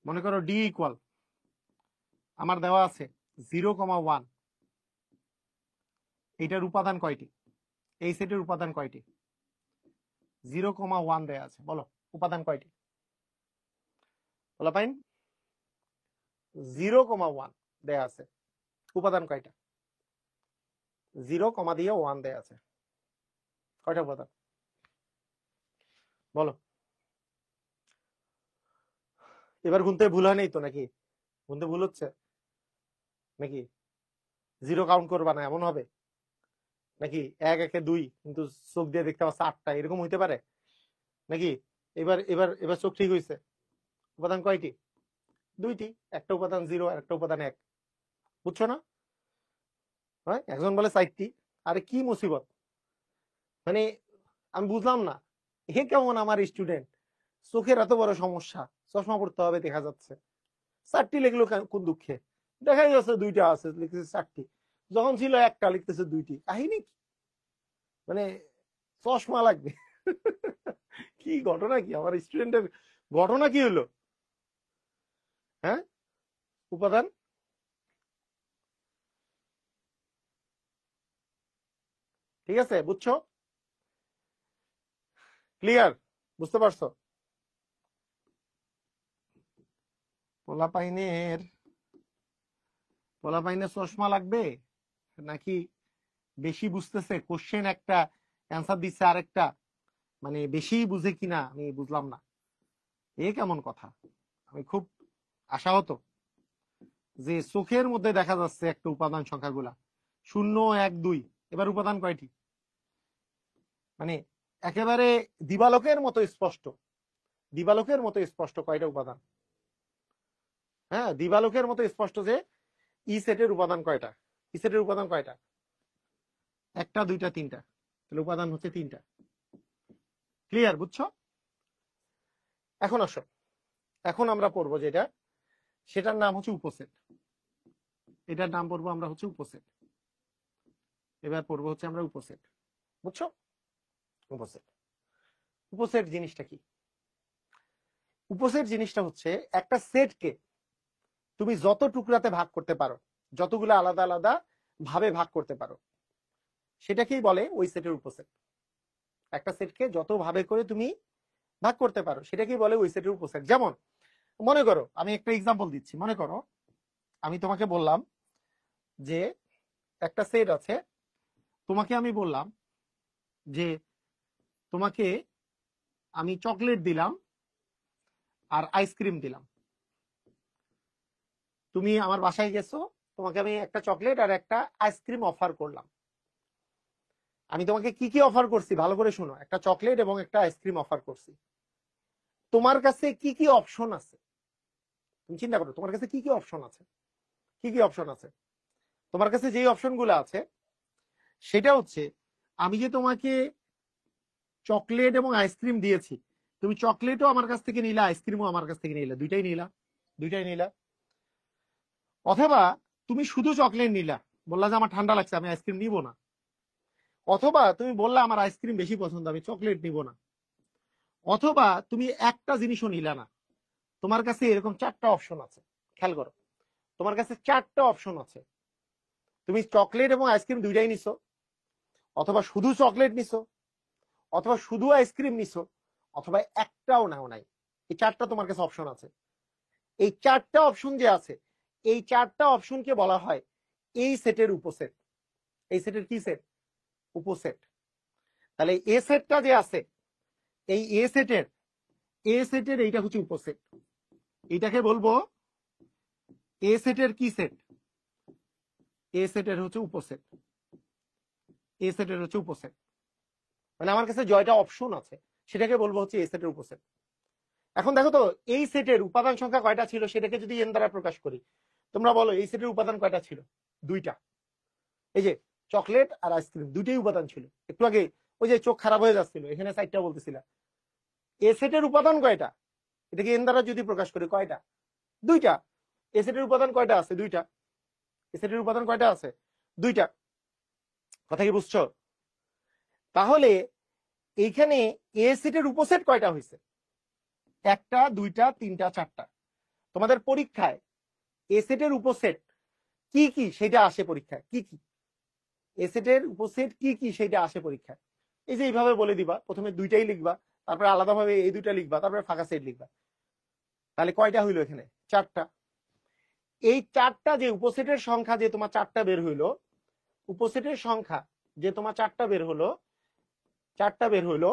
মনে করো ডি ইকুয়াল আমার দেওয়া আছে 0,1, এইটার উপাদান কয়টি? এই সেটের উপাদান কয়টি? 0,1 দেয়া আছে, বলো উপাদান কয়টি? বলো পাইন, 0,1 দেয়া আছে, উপাদান কয়টা? 0 কমা দিয়ে 1 দেয়া আছে, কয়টা উপাদান বলো? এবার গুনতে ভুল হয় নাই তো নাকি? গুনতে ভুল হচ্ছে নাকি? 0 কাউন্ট করবা না এমন হবে নাকি? 1 1 2 কিন্তু চোখ দিয়ে দেখতে পাচ্ছ 8টা, এরকম হইতে পারে নাকি? এবার এবার এবার চোখ ঠিক হইছে। উপাদান কয়টি? 2টি, একটা উপাদান 0 আর একটা উপাদান 1, বুঝছো না? হ্যাঁ, একজন বলে 4টি। আরে কি মুসিবত, মানে আমি বুঝলাম না, এ কেমন আমার স্টুডেন্ট? চোখের এত বড় সমস্যা, চশমা পড়তে হবে দেখা যাচ্ছে, 4টি লিখলো কোন দুঃখে? দেখা যাচ্ছে 2টা আছে, লিখতেছে 4টি, যখন ছিল একটা লিখতেছে 2টি। কাহিনী কি? মানে চশমা লাগবে? কি ঘটনা, কি আমার স্টুডেন্টের ঘটনা কি হলো? হ্যাঁ, উপাদান ঠিক আছে, বুঝছো? ক্লিয়ার? বুঝতে পারছো? পোলাপাইনের পোলাপাইনের চশমা লাগবে নাকি বেশি বুঝতেছে, কোশ্চেন একটা অ্যান্সার দিচ্ছে আরেকটা, মানে বেশি বুঝে কিনা আমি বুঝলাম না। এ কেমন কথা? আমি খুব আশাহত যে চোখের মধ্যে দেখা যাচ্ছে একটা উপাদান সংখ্যাগুলা 0 1 2। এবার উপাদান কয়টি? মানে একেবারে দিবালোকের মতো স্পষ্ট, দিবালোকের মতো স্পষ্ট কয়টা উপাদান? হ্যাঁ, দিবালোকের মতো স্পষ্ট যে ই সেটের উপাদান কয়টা? ই সেটের উপাদান কয়টা? 1টা 2টা 3টা, তাহলে উপাদান হচ্ছে 3টা। ক্লিয়ার? বুঝছো? এখন আসো, এখন আমরা পড়বো যেটা, সেটার নাম হচ্ছে উপসেট। এটার নাম পড়বো আমরা হচ্ছে উপসেট। এবার পড়বো হচ্ছে আমরা উপসেট, বুঝছো? উপসেট, উপসেট জিনিসটা কি? উপসেট জিনিসটা হচ্ছে একটা সেটকে তুমি যত টুকরাতে ভাগ করতে পারো, যতগুলো আলাদা আলাদা ভাবে ভাগ করতে পারো, সেটাকেই বলে ওই সেটের উপসেট। একটা সেটকে যত ভাবে করে তুমি ভাগ করতে পারো সেটাকেই বলে ওই সেটের উপসেট। যেমন মনে করো, আমি একটা এক্সাম্পল দিচ্ছি, মনে করো আমি তোমাকে বললাম যে একটা সেট আছে, তোমাকে আমি বললাম যে তোমাকে আমি চকলেট দিলাম আর আইসক্রিম দিলাম। তুমি আমার বাসায় গেছো, তোমাকে আমি একটা চকলেট আর একটা আইসক্রিম অফার করলাম। আমি তোমাকে কি কি অফার করছি ভালো করে শোনো, একটা চকলেট এবং একটা আইসক্রিম অফার করছি। তোমার কাছে কি কি অপশন আছে? তুমি চিন্তা করো, তোমার কাছে কি কি অপশন আছে? কি কি অপশন আছে? তোমার কাছে যেই অপশনগুলো আছে সেটা হচ্ছে, আমি যে তোমাকে চকলেট এবং আইসক্রিম দিয়েছি, তুমি চকলেটও আমার কাছ থেকে নিলা, আইসক্রিমও আমার কাছ থেকে নিলা, দুইটাই নিলা, দুইটাই নিলা। অথবা তুমি শুধু চকলেট নিলা, বললা যে আমার ঠান্ডা লাগছে আমি আইসক্রিম নিব না। অথবা তুমি বললা আমার আইসক্রিম বেশি পছন্দ, আমি চকলেট নিব না। অথবা তুমি একটা জিনিসও নিলা না। তোমার কাছে এরকম 4টা অপশন আছে। খেয়াল করো, তোমার কাছে 4টা অপশন আছে। তুমি চকলেট এবং আইসক্রিম দুইটাই নিছো, অথবা শুধু চকলেট নিছো, অথবা শুধু আইসক্রিম নিছো, অথবা একটাও নাও নাই। এই 4টা তোমার কাছে অপশন আছে। এই 4টা অপশন যে আছে, এই 4টা অপশনকে বলা হয় এই সেটের উপসেট। এই সেটের কি সেট? উপসেট। তাহলে এ সেটটা যে আছে, এই এ সেটের এইটা হচ্ছে উপসেট। এইটাকে বলবো এ সেটের কি সেট? এ সেটের হচ্ছে উপসেট। এ সেটের হচ্ছে উপসেট। মানে আমার কাছে জয়টা অপশন আছে সেটাকে বলবো হচ্ছে এ সেটের উপসেট। এখন দেখো তো, এই সেটের উপাদান সংখ্যা কয়টা ছিল সেটাকে যদি এন দ্বারা প্রকাশ করি, তোমরা বলো এই সেটের উপাদান কয়টা ছিল? 2টা। এই যে চকলেট আর আইসক্রিম দুইটাই উপাদান ছিল। একটু আগে ওই যে চোখ খারাপ হয়ে যাচ্ছিল, এখানে 4টা বলতেছিল। এ সেটের উপাদান কয়টা? এটাকে এন দ্বারা যদি প্রকাশ করি কয়টা? 2টা। এ সেটের উপাদান কয়টা আছে? 2টা। এ সেটের উপাদান কয়টা আছে? 2টা। কথা কি বুঝছো? তাহলে এইখানে এ সেটের উপসেট কয়টা হয়েছে? 1টা 2টা 3টা 4টা। তোমাদের পরীক্ষায় এ সেটের উপসেট কি কি সেটা আসে পরীক্ষায়, কি কি এ সেটের উপসেট কি কি সেটা আসে পরীক্ষায়। এই যে এইভাবে বলে দিবা, প্রথমে 2টাই লিখবা, তারপরে আলাদাভাবে এই 2টা লিখবা, তারপরে ফাঁকা সেট লিখবা। তাহলে কয়টা হইলো এখানে? 4টা। এই চারটা যে উপসেটের সংখ্যা যে তোমার চারটা বের হইলো, উপসেটের সংখ্যা যে তোমার চারটা বের হইলো,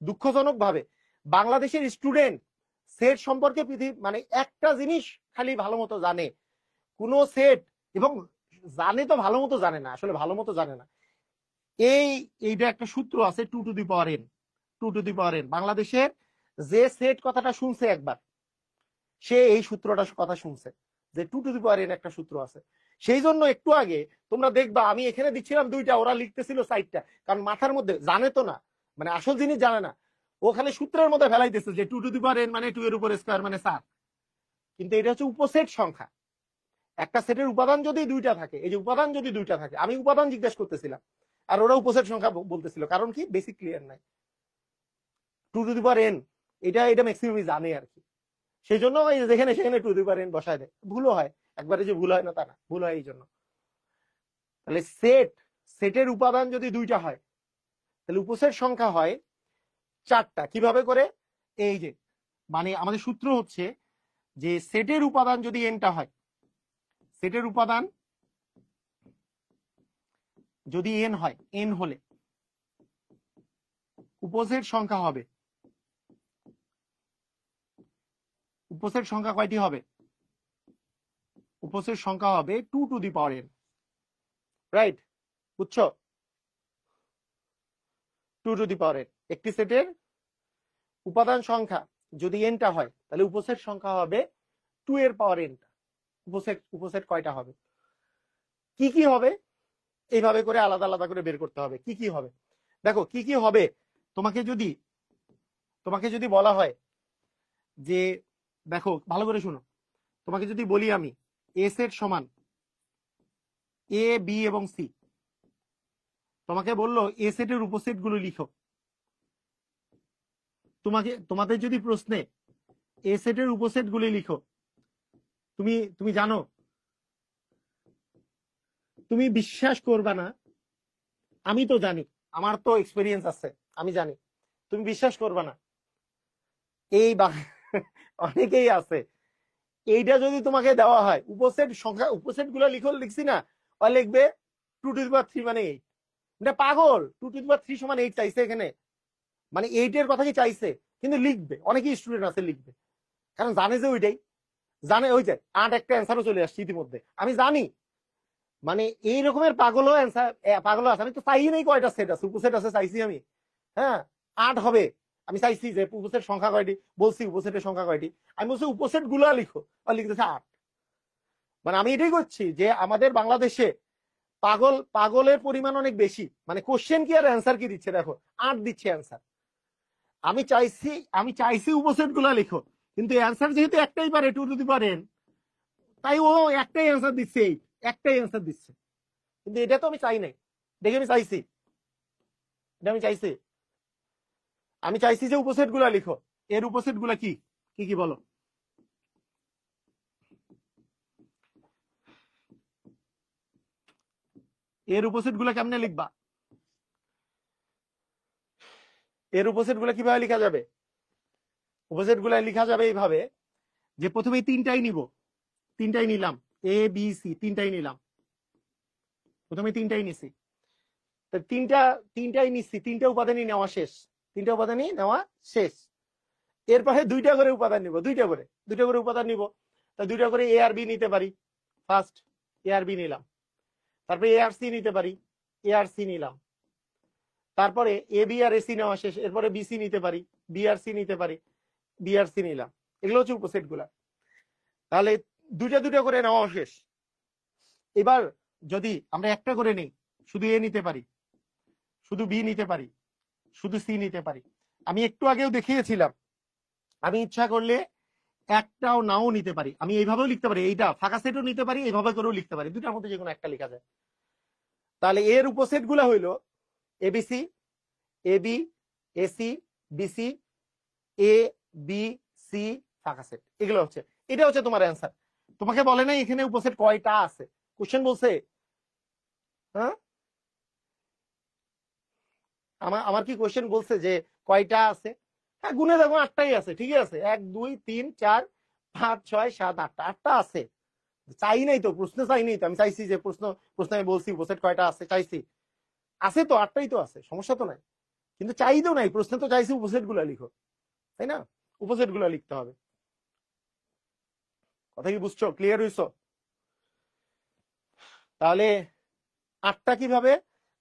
দুঃখজনক ভাবে বাংলাদেশের স্টুডেন্ট সেট সম্পর্কে মানে একটা জিনিস খালি ভালো মতো জানে, কোন সেট, এবং জানে তো ভালো মতো জানে না, আসলে ভালো মতো জানে না। এইটা একটা সূত্র আছে 2 to the power n, 2 to the power n। বাংলাদেশের যে সেট কথাটা শুনছে একবার, সে এই সূত্রটার কথা শুনছে যে 2 টু দি পাওয়ার n একটা সূত্র আছে। সেই জন্য একটু আগে তোমরা দেখবা আমি এখানে দিচ্ছিলাম 2টা, ওরা লিখতেছিল 4টা, কারণ মাথার মধ্যে জানে তো না, মানে আসল জিনিস জানে না, ও খালি সূত্রের মধ্যে ফেলাইতেছে যে 2 টু দি পাওয়ার n মানে 2 এর উপর স্কয়ার মানে 4। কিন্তু এটা হচ্ছে উপসেট সংখ্যা। একটা সেটের উপাদান যদি 2টা থাকে, এই যে উপাদান যদি 2টা থাকে, আমি উপাদান জিজ্ঞেস করতেছিলাম আর ওরা উপসেট সংখ্যা বলতেছিল, কারণ কি বেসিক ক্লিয়ার নাই। 2 টু দি পাওয়ার n এটা ম্যাক্সিমামই জানে আর কি, সেই জন্য যেখানে সেখানে 2 টু দি পাওয়ার n বসায় দেয়। ভুলও হয়, একবারে যে ভুল হয় না তা না, ভুল হয় এই জন্য। তাহলে সেটের উপাদান যদি 2টা হয়, তাহলে উপসেট সংখ্যা হয় 4টা। কিভাবে করে? এই যে মানে আমাদের সূত্র হচ্ছে যে সেটের উপাদান যদি nটা হয়, সেটের উপাদান যদি n হয়, n হলে উপসেট সংখ্যা হবে, উপসেট সংখ্যা কয়টি হবে? উপসেট সংখ্যা হবে 2 to the power n, right? বুঝছো? 2 টু দি পাওয়ার n। একটি সেটের উপাদান সংখ্যা যদি nটা হয়, তাহলে উপসেট সংখ্যা হবে 2 এর পাওয়ার n। উপসেট কয়টা হবে, কি কি হবে, এইভাবে করে আলাদা আলাদা করে বের করতে হবে কি কি হবে। দেখো কি কি হবে, তোমাকে যদি বলা হয় যে, দেখো ভালো করে শুনো, তোমাকে যদি বলি আমি এ সেট সমান এ বি এবং সি, তোমাকে বললো এ সেটের উপসেট গুলো লিখো। তোমাদের যদি প্রশ্নে এ সেটের উপসেট গুলি লিখো, তুমি জানো, তুমি বিশ্বাস করবা না, আমি তো জানি, আমার তো এক্সপেরিয়েন্স আছে, আমি জানি, তুমি বিশ্বাস করবা না, এই অনেকেই আছে, এইটা যদি তোমাকে দেওয়া হয় উপসেট সংখ্যা, উপসেট গুলো লিখছি না, ও লিখবে 2 টু দি পাওয়ার 3 মানে 8। এটা পাগল, 2 টু দি পাওয়ার 3 সমান 8 চাইছে এখানে, মানে 8 এর কথা কি চাইছে, কিন্তু লিখবে, অনেকেই স্টুডেন্ট আছে লিখবে, কারণ জানে যে ওইটাই জানে, ওই যে 8 একটা অ্যান্সারও চলে আসছে ইতিমধ্যে, আমি জানি। মানে এই রকমের পাগলও অ্যান্সার, পাগলও আছে। আমি তো চাই নাই কয়টা সেট আছে, উপসেট আছে চাইছি আমি, হ্যাঁ 8 হবে, আমি চাইছি যে উপসেট সংখ্যা কয়টি, বলছি উপসেটের সংখ্যা কয়টি, আমি বলছি উপসেট গুলো লিখো, আর লিখতেছে 8। মানে আমি এটাই করছি যে আমাদের বাংলাদেশে পাগলের পরিমাণ অনেক বেশি, মানে কোশ্চেন কি আর অ্যান্সার কি দিচ্ছে, দেখো 8 দিচ্ছে অ্যান্সার। আমি চাইছি উপসেট গুলা লিখো, কিন্তু অ্যান্সার যেহেতু একটাই পারে 2 টু দি পাওয়ার n, তাই ও একটাই অ্যান্সার দিচ্ছে, একটাই অ্যান্সার দিচ্ছে। কিন্তু এটা তো আমি চাই নাই, দেখে আমি চাইছি, এটা আমি চাইছি যে উপসেট গুলা লিখো। এর উপসেট গুলা কি কি কি বলো? এর উপসেট গুলা কেমনে লিখবা? এর উপসেট গুলা কিভাবে লেখা যাবে? উপসেট গুলা লেখা যাবে এইভাবে যে প্রথমে তিনটাই নিলাম, এ বি সি তিনটাই নিলাম, প্রথমে তিনটাই নিছি, তিনটাই নিচ্ছি, তিনটা উপাদানই নেওয়া শেষ, এরপরে 2টা করে উপাদান নিব, 2টা করে উপাদান নিব, তা 2টা করে এ আর বি নিতে পারি, ফার্স্ট এ আর বি নিলাম, তারপরে এ আর সি নিতে পারি, এ আর সি নিলাম, তারপরে এ বি আর এসি নেওয়া শেষ, এরপরে বিসি নিতে পারি, বি আর সি নিতে পারি, বি আর সি নিলাম। এগুলো হচ্ছে উপসেট গুলা। তাহলে 2টা করে নেওয়া শেষ। এবার যদি আমরা একটা করে নেই, শুধু এ নিতে পারি, শুধু বি নিতে পারি, শুধু সি নিতে পারি। আমি একটু আগেও দেখিয়েছিলাম, আমি ইচ্ছা করলে একটাও নাও নিতে পারি, আমি এইভাবেও লিখতে পারি, এইটা ফাঁকা সেটও নিতে পারি, এইভাবে করেও লিখতে পারি, দুটার মধ্যে যে কোনো একটা লেখা যায়। তাহলে এর উপসেট গুলা হইলো ABC, AB, AC, BC, A B C ফাঁকা সেট, এগুলো হচ্ছে, এটা হচ্ছে তোমার অ্যান্সার। তোমাকে বলে নাই এখানে উপসেট কয়টা আছে, কোশ্চেন বলছে? হ্যাঁ, আমার কি কোশ্চেন বলছে যে কয়টা আছে? হ্যাঁ গুনে দেখো 8টাই আছে, ঠিক আছে, 1 2 3 4 5 6 7 8টা আছে, চাই নাই তো, প্রশ্ন চাই নাই তো, আমি চাইছি যে প্রশ্ন আমি বলছি উপসেট কয়টা আছে, চাইছি আছে তো, 8টাই তো আছে, সমস্যা তো নাই। কিন্তু চাই তো নাই, প্রশ্ন তো চাইছি উপসেট গুলা লিখো, তাই না? উপসেট গুলা লিখতে হবে। কথা কি বুঝছো? ক্লিয়ার হইছো? তাহলে 8টা কিভাবে?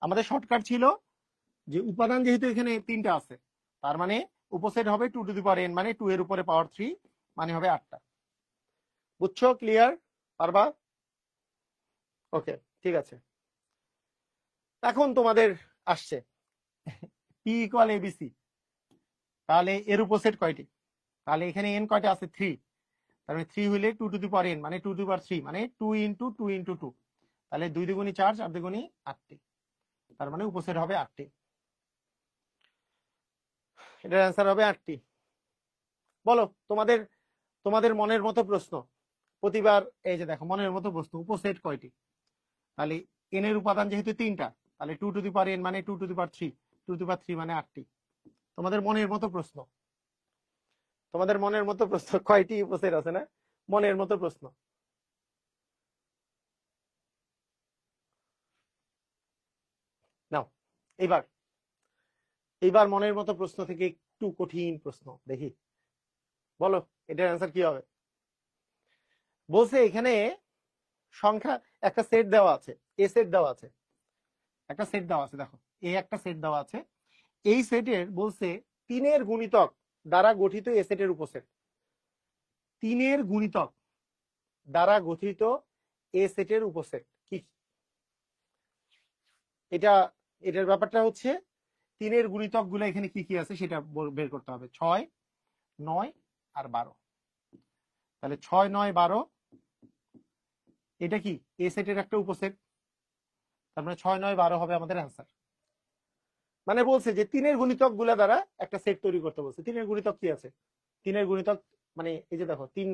আমাদের শর্টকাট ছিল যে উপাদান যেহেতু এখানে 3টা আছে, তার মানে উপসেট হবে 2 টু দি পাওয়ার n, মানে 2 এর উপরে পাওয়ার 3, মানে হবে 8টা। বুঝছো? ক্লিয়ার? পারবা? ওকে, ঠিক আছে। এখন তোমাদের আসছে p ইকুয়াল abc, তাহলে এর উপসেট কয়টি? তাহলে এখানে n কয়টা আছে? 3। তাহলে 3 হইলে 2 টু দি পাওয়ার n, মানে 2 টু দি পাওয়ার 3, মানে 2 ইন্টু 2 ইন্টু 2, তাহলে 2 দুগুণী 4, 4 দুগুণী 8টি, তার মানে উপসেট হবে 8টি। এটার অ্যান্সার হবে 8টি। বলো তোমাদের তোমাদের মনের মতো প্রশ্ন প্রতিবার। এই যে দেখো, মনের মতো প্রশ্ন, উপসেট কয়টি? তাহলে n এর উপাদান যেহেতু 3টা, তাহলে 2 টু দি পাওয়ার n মানে 2 to the power 3, 2 to the পাওয়ার 3 মানে 8টি। তোমাদের মনের মতো প্রশ্ন, তোমাদের মনের মতো প্রশ্ন, কয়টি উপসেট আছে না? মনের মতো প্রশ্ন। নাও এইবার, এইবার মনের মতো প্রশ্ন থেকে একটু কঠিন প্রশ্ন দেখি, বলো এটার অ্যান্সার কি হবে? বলছে এখানে সংখ্যা, একটা সেট দেওয়া আছে, এ সেট দেওয়া আছে, একটা সেট দেওয়া আছে, দেখো এ একটা সেট দেওয়া আছে। এই সেটের বলছে 3-এর গুণিতক দ্বারা গঠিত এ সেটের উপসেট। 3-এর গুণিতক দ্বারা গঠিত এ সেটের উপসেট কি? এটার ব্যাপারটা হচ্ছে 3-এর গুণিতক গুলো এখানে কি কি আছে সেটা বের করতে হবে। 6, 9 আর 12। তাহলে 6, 9, 12 এটা কি এ সেটের একটা উপসেট, তার মানে 6, 9, 12 হবে আমাদের অ্যান্সার। মানে বলছে যে 3-এর গুণিতক গুলা দ্বারা একটা সেট তৈরি করতে বলছে। 3-এর গুণিতক কি আছে? 3-এর গুণিতক মানে এই যে দেখো, 3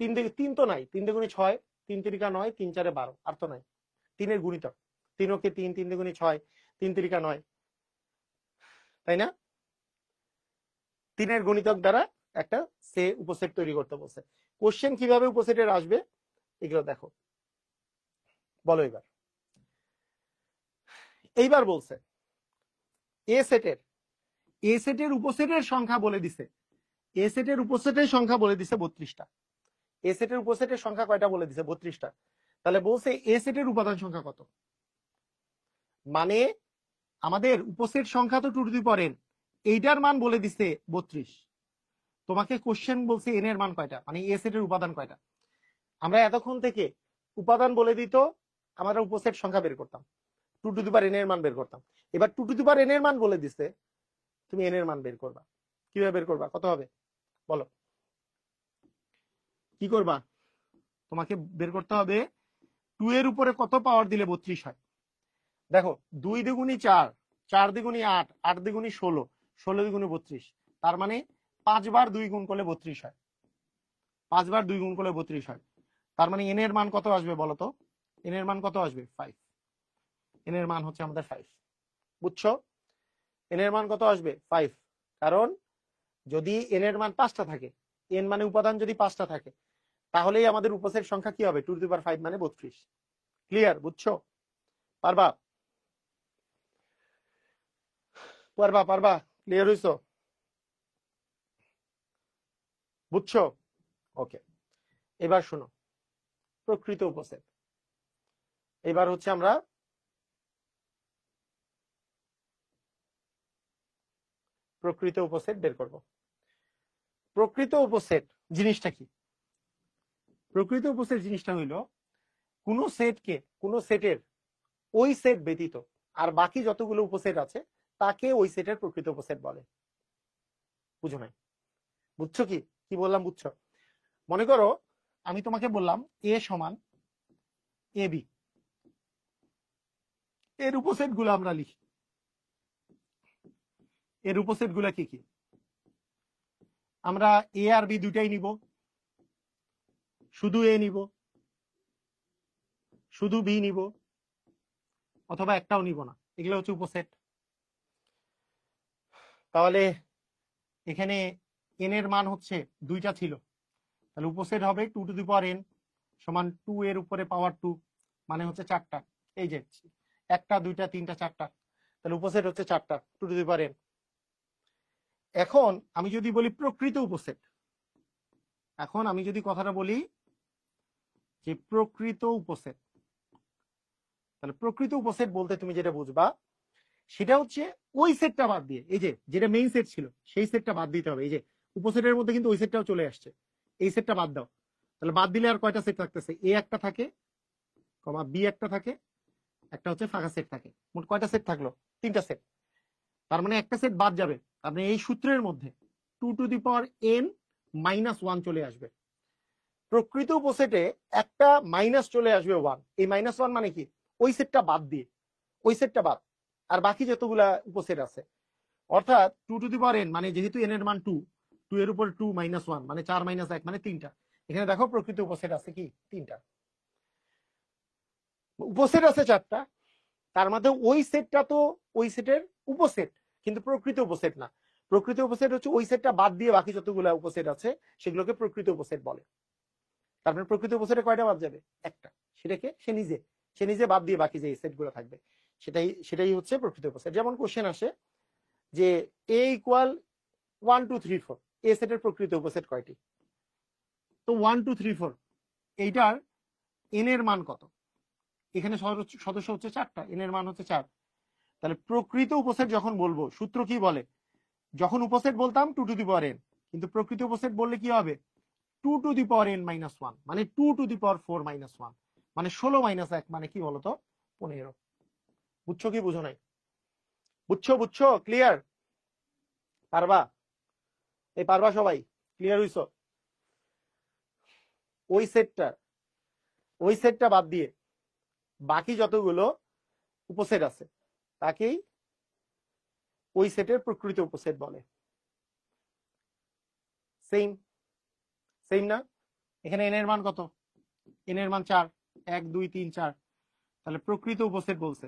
3 দিকে 3 তো নাই, 3 দুগুণে 6, 3 তিরিকা 9, 3 চারে 12, আর তো নাই। 3-এর গুণিতক 3 ওকে 3, 3 দুগুণে 6, 3 তিরিকা 9, তাই না? 3-এর গুণিতক দ্বারা একটা সে উপসেট তৈরি করতে বলছে। কোশ্চেন কিভাবে উপসেটের আসবে এগুলো দেখো, বলো এবার। এইবার বলছে এ সেটের উপসেটের সংখ্যা বলে দিছে, এ সেটের উপসেটের সংখ্যা বলে দিছে 32টা। এ সেটের উপসেটের সংখ্যা কয়টা বলে দিছে? 32টা। তাহলে বলছে এ সেটের উপাদান সংখ্যা কত? মানে আমাদের উপসেট সংখ্যা তো 2 টু দি পাওয়ার n, এইটার মান বলে দিছে 32। তোমাকে কোশ্চেন বলছে n এর মান কয়টা, মানে এ সেটের উপাদান কয়টা। আমরা এতক্ষণ থেকে উপাদান বলে দিত, আমরা উপসেট সংখ্যা বের করতাম, 2 টু দি পাওয়ার n এর মান বের করতাম। এবার 2 টু দি পাওয়ার n এর মান বলে দিছে, তুমি n এর মান বের করবা। কিভাবে বের করবা? কত হবে বলো? কি করবা? তোমাকে বের করতে হবে 2 এর উপরে কত পাওয়ার দিলে 32 হয়। দেখো 2 দ্বিগুণী 4, 4 দ্বিগুণী 8, 8 দ্বিগুণী 16, 16 দ্বিগুণী 32, তার মানে 5 বার 2 গুণ করলে 32 হয়। 5 বার 2 গুণ করলে 32 হয়। তার মানে n এর মান কত আসবে বলো তো? n এর মান কত আসবে? 5। n এর মান হচ্ছে আমাদের 5। বুঝছো? n এর মান কত আসবে? 5। কারণ যদি n এর মান 5টা থাকে, n মানে উপাদান যদি 5টা থাকে, তাহলেই আমাদের উপসেট সংখ্যা কি হবে? 2 টু দি পাওয়ার 5 মানে 32। ক্লিয়ার? বুঝছো? পারবা? পারবা? পারবা? ক্লিয়ার হইছো? বুঝছো? ওকে, এবার শোনো প্রকৃত উপসেট। এবার হচ্ছে আমরা প্রকৃত উপসেট বের করব। প্রকৃত উপসেট জিনিসটা কি? প্রকৃত উপসেট জিনিসটা হইল কোন সেটকে, কোন সেটের ওই সেট ব্যতীত আর বাকি যতগুলো উপসেট আছে তাকে ওই সেটের প্রকৃত উপসেট বলে। বুঝো নাই? বুঝছো কি কি বললাম? বুঝছো? মনে করো আমি তোমাকে বললাম এ সমান এ বি, এর উপসেট গুলো আমরা লিখি। এর উপসেট গুলা কি কি? আমরা এ আর বি দুটাই নিব, শুধু এ নিব, শুধু বি নিব, অথবা একটাও নিব না। এগুলো হচ্ছে উপসেট। তাহলে এখানে n এর মান হচ্ছে 2টা ছিল, তাহলে উপসেট হবে 2 টু দি পাওয়ার n, সমান 2 এর উপরে পাওয়ার 2 মানে হচ্ছে 4টা। এই যে 1টা 2টা 3টা 4টা, তাহলে উপসেট হচ্ছে 4টা 2 টু দি পাওয়ার n। এখন আমি যদি বলি প্রকৃত উপসেট, এখন আমি যদি কথাটা বলি যে প্রকৃত উপসেট, তাহলে প্রকৃত উপসেট বলতে তুমি যেটা বুঝবা সেটা হচ্ছে ওই সেটটা বাদ দিয়ে, এই যে যেটা মেইন সেট ছিল সেই সেটটা বাদ দিতে হবে। এই যে উপসেটের মধ্যে কিন্তু ওই সেটটাও চলে আসছে, এই সেটটা বাদ দাও। তাহলে বাদ দিলে আর কয়টা সেট থাকতেছে? এ একটা থাকে, কমা বি একটা থাকে, একটা হচ্ছে ফাঁকা সেট থাকে। মোট কয়টা সেট থাকলো? 3টা সেট। তার মানে একটা সেট বাদ যাবে। আপনি এই সূত্রের মধ্যে 2 to the power n minus 1 চলে আসবে। প্রকৃত উপসেটে একটা মাইনাস চলে আসবে 1। এই মাইনাস 1 মানে কি? ওই সেটটা বাদ দিয়ে, ওই সেটটা বাদ, আর বাকি যতগুলা উপসেট আছে। অর্থাৎ 2 টু দি পাওয়ার n মানে যেহেতু n এর মান 2, 2 এর উপর 2 মাইনাস 1 মানে 4 মাইনাস 1 মানে 3টা। এখানে দেখো প্রকৃত উপসেট আছে কি? 3টা। উপসেট আছে 4টা, তার মধ্যে ওই সেটটা তো ওই সেটের উপসেট, কিন্তু প্রকৃত উপসেট না। প্রকৃত উপসেট হচ্ছে ওই সেটটা বাদ দিয়ে বাকি যতগুলো উপসেট আছে সেগুলোকে প্রকৃত উপসেট বলে। তারপরে প্রকৃত উপসেটে কয়টা বাদ যাবে? একটা। সেটাকে সে নিজে বাদ দিয়ে বাকি যে সেটগুলো থাকবে সেটাই হচ্ছে প্রকৃত উপসেট। যেমন কোশ্চেন আসে যে a ইকুয়াল 1 2 3 4, এ সেটের প্রকৃত উপসেট কয়টি? তো 1 2 3 4 এইটার n এর মান কত? এখানে সদস্য হচ্ছে 4টা, n এর মান হচ্ছে 4। তাহলে প্রকৃত উপসেট যখন বলবো সূত্র কি বলে? যখন উপসেট বলতাম 2 টু দি পাওয়ার n, কিন্তু প্রকৃত উপসেট বললে কি হবে? 2 to the power n minus 1 মানে 2 টু দি পাওয়ার 4 মাইনাস 1 মানে 16 মাইনাস 1 মানে কি বলতো? 15। বুঝছো কি বুঝো নাই? বুঝছো? ক্লিয়ার? পারবা? এই পারবা সবাই? ক্লিয়ার হইছো? ওই সেটটা বাদ দিয়ে বাকি যতগুলো উপসেট আছে তাকেই ওই সেটের প্রকৃত উপসেট বলে। সেম না? এখানে n এর মান কত? n এর মান 4, 1 2 3 4। তাহলে প্রকৃত উপসেট বলছে,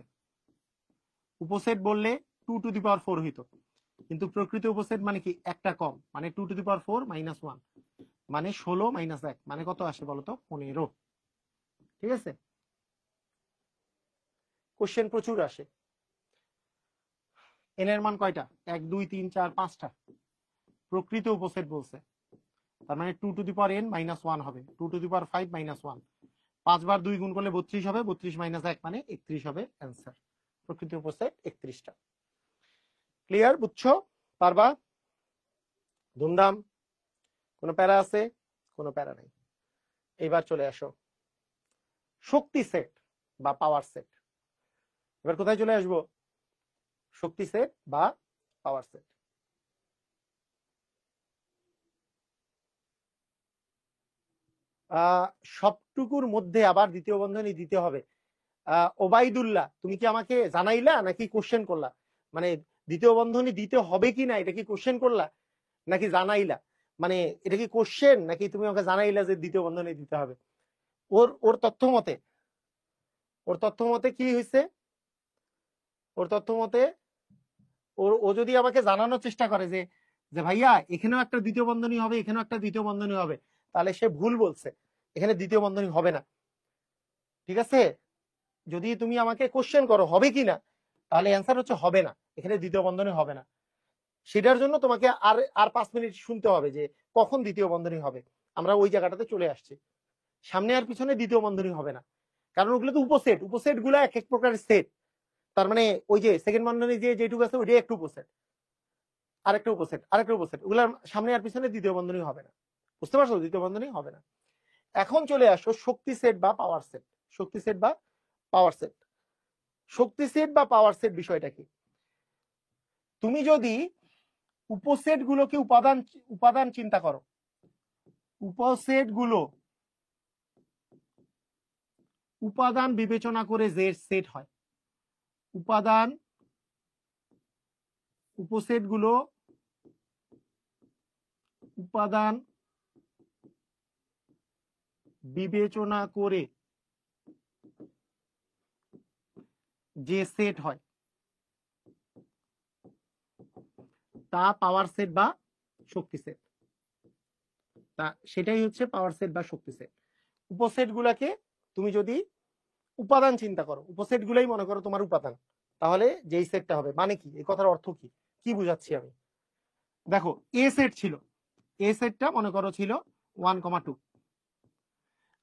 উপসেট বললে 2 টু দি পাওয়ার 4 হইতো, কিন্তু প্রকৃত উপসেট মানে কি? একটা কম, মানে 2 টু দি পাওয়ার 4 মাইনাস 1 মানে 16 মাইনাস 1 মানে কত আসে বলতো? 15। ঠিক আছে? কোশ্চেন প্রচুর আসে। n এর মান কয়টা? 1 2 3 4 5টা। প্রকৃত উপসেট বলছে, তার মানে 2 to the power n minus 1 হবে, 2 টু দি পাওয়ার 5 মাইনাস 1। 5 বার 2 গুণ করলে 32 হবে, 32 মাইনাস 1 মানে 31 হবে অ্যান্সার। প্রকৃত উপসেট 31টা। ক্লিয়ার? বুঝছো? পারবা? ধুমধাম? কোনো প্যারা আছে? কোনো প্যারা নাই। এবার চলে আসো শক্তি সেট বা পাওয়ার সেট। এবার কোথায় চলে আসবো? শক্তি সেট বা পাওয়ার সেট। সবটুকুর মধ্যে আবার দ্বিতীয় বন্ধনী দিতে হবে। ওবাইদুল্লাহ, তুমি কি আমাকে জানাইলা নাকি কোশ্চেন করলা? মানে দ্বিতীয় বন্ধনী দিতে হবে কি না এটা কি কোশ্চেন করলা নাকি জানাইলা? মানে এটা কি কোশ্চেন নাকি তুমি আমাকে জানাইলা যে দ্বিতীয় বন্ধনী দিতে হবে? ওর তথ্য মতে কি হয়েছে? ওর তথ্য মতে ও যদি আমাকে জানানোর চেষ্টা করে যে যে ভাইয়া এখানেও একটা দ্বিতীয় বন্ধনী হবে, এখানেও একটা দ্বিতীয় বন্ধনী হবে, তাহলে সে ভুল বলছে, এখানে দ্বিতীয় বন্ধনী হবে না। ঠিক আছে? যদি তুমি আমাকে কোশ্চেন করো হবে কি না, তাহলে অ্যান্সার হচ্ছে হবে না, এখানে দ্বিতীয় বন্ধনী হবে না। সেটার জন্য তোমাকে আর 5 মিনিট শুনতে হবে যে কখন দ্বিতীয় বন্ধনী হবে। আমরা ওই জায়গাটাতে চলে আসছি। সামনে আর পিছনে দ্বিতীয় বন্ধনী হবে না, কারণ ওগুলো তো উপসেট গুলা এক এক প্রকারের সেট। তার মানে ওই যে সেকেন্ড বন্ধনী যে যেটুকু আছে ওইটাই একটু উপসেট, আরেকটা উপসেট, ওগুলার সামনে আর পিছনে দ্বিতীয় বন্ধনী হবে না। বুঝতে পারছো? দ্বিতীয় বন্ধনী হবে না। এখন চলে আসো শক্তি সেট বা পাওয়ার সেট। শক্তি সেট বা পাওয়ার সেট। শক্তি সেট বা পাওয়ার সেট বিষয়টা কি? তুমি যদি উপসেট গুলোকে উপাদান চিন্তা করো, উপসেট গুলো উপাদান বিবেচনা করে যে সেট হয়, উপসেট গুলো উপাদান বিবেচনা করে যে সেট হয় তা পাওয়ার সেট বা শক্তি সেট। তা সেটাই হচ্ছে পাওয়ার সেট বা শক্তি সেট। উপসেট গুলাকে তুমি যদি উপাদান চিন্তা করো, উপসেট গুলাই মনে করো তোমার উপাদান, তাহলে যেই সেটটা হবে, মানে কি এই কথার অর্থ কি, কি বুঝাচ্ছি আমি? দেখো এ সেট ছিল, এ সেটটা মনে করো ছিল 1,2।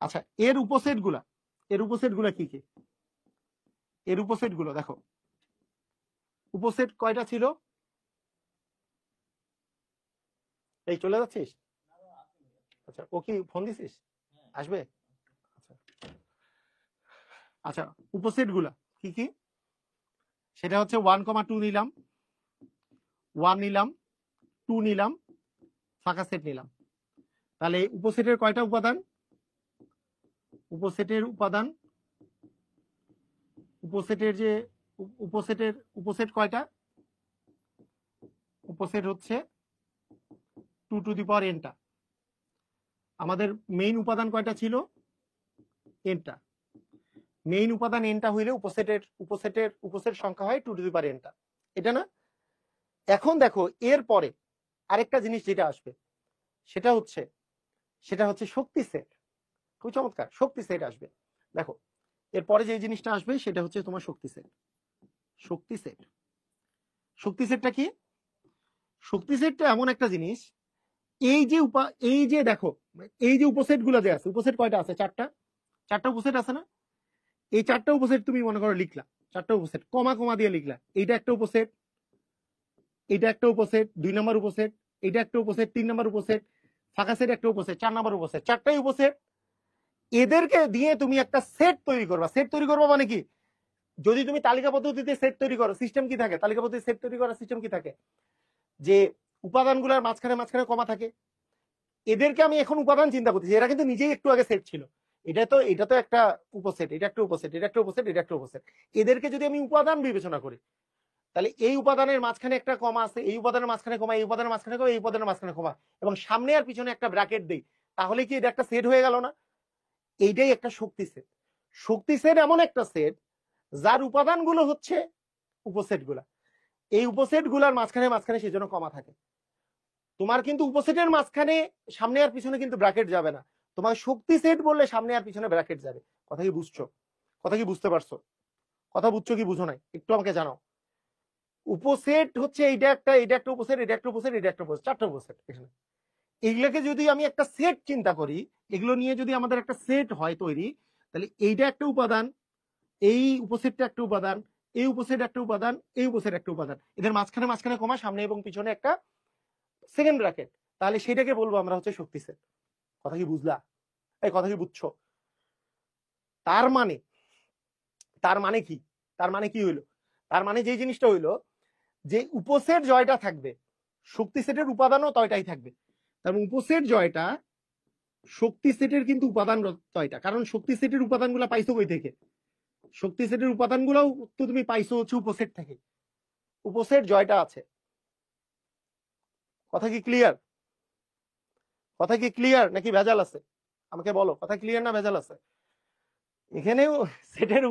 আচ্ছা এর উপসেট গুলা কি কি? এর উপসেট গুলো দেখো, উপসেট কয়টা ছিল? এই চলে যাচ্ছিস? আচ্ছা ও কি ফোন দিছিস? আসবে? আচ্ছা উপসেট গুলা কি কি? সেটা হচ্ছে 1,2 নিলাম, 1 নিলাম, 2 নিলাম, ফাঁকা সেট নিলাম। তাহলে উপসেটের কয়টা উপাদান? উপসেটের উপাদান, উপসেটের যে উপসেট কয়টা? উপসেট হচ্ছে 2 টু দি পাওয়ার n টা। আমাদের মেইন উপাদান কয়টা ছিল? n টা। মেইন উপাদান n টা হইলে উপসেট সংখ্যা হয় 2 টু দি পাওয়ার n টা, এটা না? এখন দেখো এর পরে আরেকটা জিনিস যেটা আসবে সেটা হচ্ছে শক্তি সেট। খুব চমৎকার, শক্তি সেট আসবে। দেখো এরপরে যে জিনিসটা আসবে সেটা হচ্ছে তোমার শক্তি সেট। শক্তি সেটটা কি? শক্তি সেটটা এমন একটা জিনিস, এই যে দেখো এই যে উপসেট গুলো যে আছে, উপসেট কয়টা আছে? চারটা উপসেট আছে না? এই চারটা উপসেট তুমি মনে করো লিখলা, চারটা উপসেট কমা কমা দিয়ে লিখলা, এইটা একটা উপসেট, এটা একটা উপসেট, 2 নম্বর উপসেট, এটা একটা উপসেট, 3 নম্বর উপসেট, ফাঁকা সেট একটা উপসেট, 4 নম্বর উপসেট, চারটাই উপসেট। এদেরকে দিয়ে তুমি একটা সেট তৈরি করবা। সেট তৈরি করবা মানে কি? যদি তুমি তালিকা পদ্ধতিতে সেট তৈরি করো, সিস্টেম কি থাকে? তালিকা পদ্ধতিতে সেট তৈরি করার সিস্টেম কি থাকে? যে উপাদানগুলোর মাঝখানে মাঝখানে কমা থাকে। এদেরকে আমি এখন উপাদান চিন্তা করতেছি, এরা কিন্তু নিজেই একটু আগে সেট ছিল। এটা তো একটা উপসেট, এটা একটা উপসেট, এটা একটা উপসেট, এটা একটা উপসেট। এদেরকে যদি আমি উপাদান বিবেচনা করি, তাহলে এই উপাদানের মাঝখানে একটা কমা আছে, এই উপাদানের মাঝখানে কমা, এই উপাদানের মাঝখানে কমা, এই উপাদানের মাঝখানে কমা, এবং সামনে আর পিছনে একটা ব্র্যাকেট দেই, তাহলে কি এটা একটা সেট হয়ে গেল না? এইটাই একটা শক্তি সেট। শক্তি সেট এমন একটা সেট যার উপাদানগুলো হচ্ছে উপসেট গুলা। এই উপসেট গুলার মাঝখানে মাঝখানে সেজন্য কমা থাকে। তোমার কিন্তু উপসেটের মাঝখানে সামনে আর পিছনে কিন্তু ব্র্যাকেট যাবে না। তোমার শক্তি সেট বললে সামনে আর পিছনে ব্র্যাকেট যাবে। কথা কি বুঝছো? কথা কি বুঝতে পারছো? কথা বুঝছো কি বুঝো নাই একটু আমাকে জানাও। উপসেট হচ্ছে এটা একটা উপসেট, এটা একটা উপসেট, এটা একটা উপসেট, চারটা উপসেট। এখানে এইগুলোকে যদি আমি একটা সেট চিন্তা করি, এগুলো নিয়ে যদি আমাদের একটা সেট হয় তৈরি, তাহলে এইটা একটা উপাদান, এই উপসেটটা একটা উপাদান, এই উপসেট একটা উপাদান, এই উপসেট একটা উপাদান, এদের মাঝখানে মাঝখানে কমা, সামনে এবং পিছনে একটা সেকেন্ড ব্র্যাকেট, তাহলে সেটাকে বলবো আমরা হচ্ছে শক্তি সেট। কথা কি বুঝলা? এই কথা কি বুঝছো? তার মানে কি? তার মানে কি হইলো? তার মানে যে জিনিসটা হইলো যে উপসেট জয়টা থাকবে, শক্তি সেটের উপাদানও তয়টাই থাকবে। তার উপসেট জয়টা শক্তি সেটের কিন্তু উপাদান তয়টা, কারণ শক্তি সেটের উপাদানগুলো পাইছো কই থেকে? শক্তি সেটের উপাদানগুলোও তো তুমি পাইছো হচ্ছে উপসেট থেকে। উপসেট জয়টা আছে। কথা কি ক্লিয়ার? কথা কি ক্লিয়ার নাকি ভেজাল আছে? আমাকে বলো, কথা ক্লিয়ার না ভেজাল আছে? এখানেও সেটের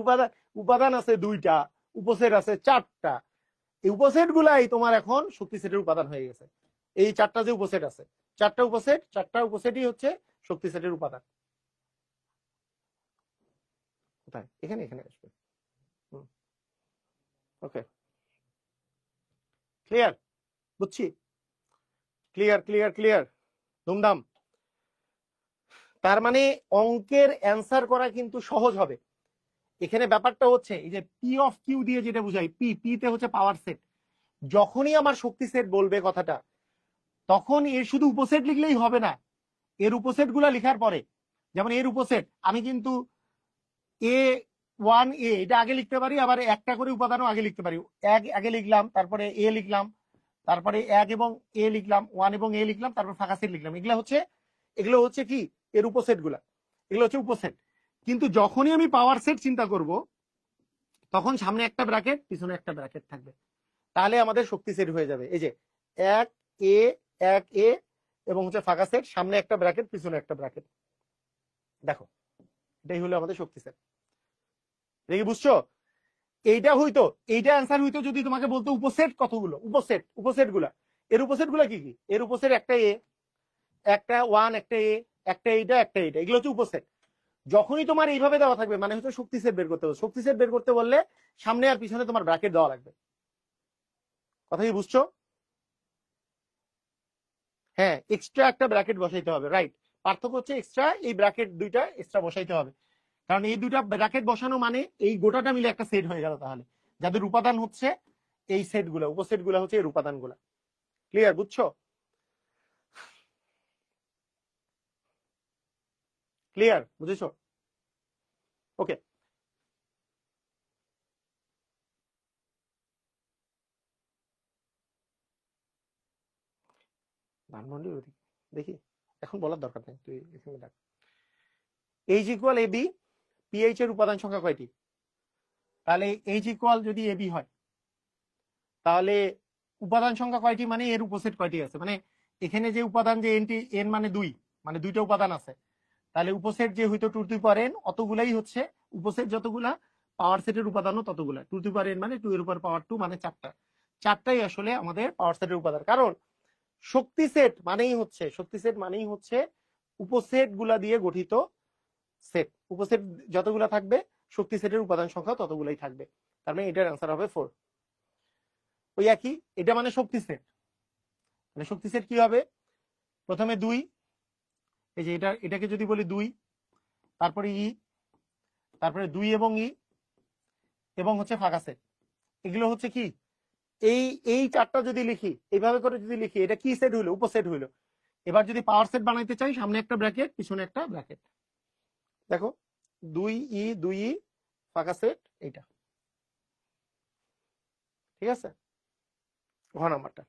উপাদান আছে 2টা, উপসেট আছে 4টা। এই উপসেট গুলাই তোমার এখন শক্তি সেটের উপাদান হয়ে গেছে। এই 4টা যে উপসেট আছে, 4টা উপসেটই হচ্ছে শক্তি সেটের উপাদান। কোথায়? এখানে আসবে। ওকে, ক্লিয়ার? বুঝছি? ক্লিয়ার ধুমধাম। তার মানে অঙ্কের অ্যান্সার করা কিন্তু সহজ হবে। এখানে ব্যাপারটা হচ্ছে এই যে পি অফ কিউ দিয়ে যেটা বুঝাই, পি তে হচ্ছে পাওয়ার সেট। যখনই আমার শক্তি সেট বলবে কথাটা, তখন এর শুধু উপসেট লিখলেই হবে না, এর উপসেট গুলা লিখার পরে, যেমন এর উপসেট আমি কিন্তু A1A এটা আগে লিখতে পারি, আবার একটা করে উপাদানও আগে লিখতে পারি। আগে লিখলাম, তারপরে এ লিখলাম, তারপরে 1 এবং এ লিখলাম, 1 এবং এ লিখলাম, তারপর ফাঁকা সেট লিখলাম। এগুলো হচ্ছে কি এর উপসেট গুলা, এগুলো হচ্ছে উপসেট। কিন্তু যখনই আমি পাওয়ার সেট চিন্তা করব, তখন সামনে একটা ব্র্যাকেট, পিছনে একটা ব্র্যাকেট থাকবে, তাহলে আমাদের শক্তি সেট হয়ে যাবে। এই যে 1A এবং হচ্ছে ফাঁকা সেট, সামনে একটা ব্র্যাকেট, পিছনে একটা ব্র্যাকেট। দেখো এটাই হলো আমাদের শক্তি সেট। দেখি বুঝছো? এইটা অ্যান্সার হইতো যদি তোমাকে বলতো উপসেট কতগুলো, উপসেট গুলা। এর উপসেট গুলা কি কি? এর উপসেট একটা এ, একটা 1, একটা এ, একটা এইটা, এগুলো হচ্ছে উপসেট। যখনই তোমার এইভাবে দেওয়া থাকবে মানে হচ্ছে শক্তি সেট বের করতে হবে। শক্তি সেট বের করতে বললে সামনে আর পিছনে তোমার ব্র্যাকেট দেওয়া লাগবে। কথা কি বুঝছো? হ্যাঁ, এক্সট্রা একটা ব্র্যাকেট বসাইতে হবে, রাইট। পার্থক্য হচ্ছে এক্সট্রা এই ব্র্যাকেট দুইটা এক্সট্রা বসাইতে হবে, কারণ এই দুইটা ব্র্যাকেট বসানো মানে এই গোটাটা মিলে একটা সেট হয়ে গেল। তাহলে যাদের উপাদান হচ্ছে এই সেট গুলা, উপসেট গুলা হচ্ছে এর উপাদান গুলা। ক্লিয়ার? বুঝছো? ক্লিয়ার? বুঝেছো? ওকে। ধানমন্ডির ওদিকে দেখি, এখন বলার দরকার নেই, তুই এখানে দেখ। H equal A B, pH এর উপাদান সংখ্যা কয়টি? তাহলে এইচ ইকুয়াল যদি এ বি হয় তাহলে উপাদান সংখ্যা কয়টি মানে এর উপসেট কয়টি আছে, মানে এখানে যে উপাদান যে এনটি এন মানে দুই, মানে দুইটা উপাদান আছে, তাহলে উপসেট যে হইতো টু টু পাওয়ার এন অতগুলাই হচ্ছে উপসেট, যতগুলা পাওয়ার সেটের উপাদানও ততগুলা। টু টু পাওয়ার এন মানে টু এর উপর পাওয়ার টু মানে চারটা, চারটাই আসলে আমাদের পাওয়ার সেটের উপাদান। কারণ শক্তি সেট মানেই হচ্ছে, শক্তি সেট মানেই হচ্ছে উপসেট গুলা দিয়ে গঠিত সেট। উপসেট যতগুলা থাকবে শক্তি সেটের উপাদান সংখ্যা ততগুলাই থাকবে। তার মানে এটার অ্যান্সার হবে 4। ওই একই, এটা মানে শক্তি সেট। মানে শক্তি সেট কি হবে? প্রথমে 2, এই যে এটাকে যদি বলি 2, তারপরে ই, তারপরে 2 এবং ই, এবং হচ্ছে ফাঁকা সেট। এগুলো হচ্ছে কি, এই এই চারটা যদি লিখি, এইভাবে করে যদি লিখি, এটা কি সেট হইলো? উপসেট হইলো। এবার যদি পাওয়ার সেট বানাইতে চাই, সামনে একটা ব্র্যাকেট পিছনে একটা ব্র্যাকেট। দেখো 2 ই 2 ই ফাঁকা সেট, এইটা। ঠিক আছে? ঘ নাম্বারটা।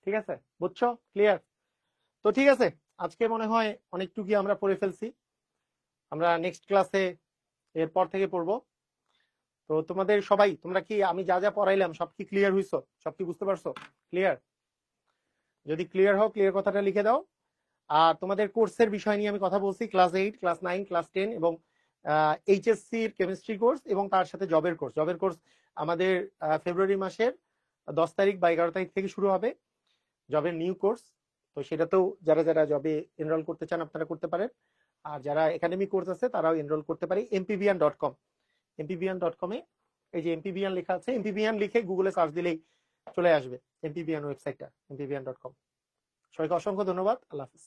ঠিক আছে? বুঝছো? ক্লিয়ার? তো ঠিক আছে, আজকে মনে হয় অনেকটুকুই আমরা পড়ে ফেলছি। আমরা নেক্সট ক্লাসে এরপর থেকে পড়বো। তো তোমাদের সবাই, তোমরা কি আমি যা যা পড়াইলাম সব কি ক্লিয়ার হইছো? সব কি বুঝতে পারছো? ক্লিয়ার? যদি ক্লিয়ার হও, ক্লিয়ার কথাটা লিখে দাও। আর তোমাদের কোর্সের বিষয় নিয়ে আমি কথা বলছি, ক্লাস 8, ক্লাস 9, ক্লাস 10 এবং এইচএসসি এর কেমিস্ট্রি কোর্স এবং তার সাথে জবের কোর্স। জবের কোর্স আমাদের ফেব্রুয়ারি মাসের 10 তারিখ বা 11 তারিখ থেকে শুরু হবে, জবের নিউ কোর্স। তো সেটাতেও যারা যারা জবে এনরোল করতে চান আপনারা করতে পারেন, আর যারা একাডেমিক কোর্স আছে তারাও এনরোল করতে পারে mpbian.com। mpbian.com এ এই যে mpbian লেখা আছে, mpbian লিখে গুগলে সার্চ দিলেই চলে আসবে mpbian ওয়েবসাইটটা, mpbian.com। সবাইকে অসংখ্য ধন্যবাদ। আল্লাহ হাফিজ।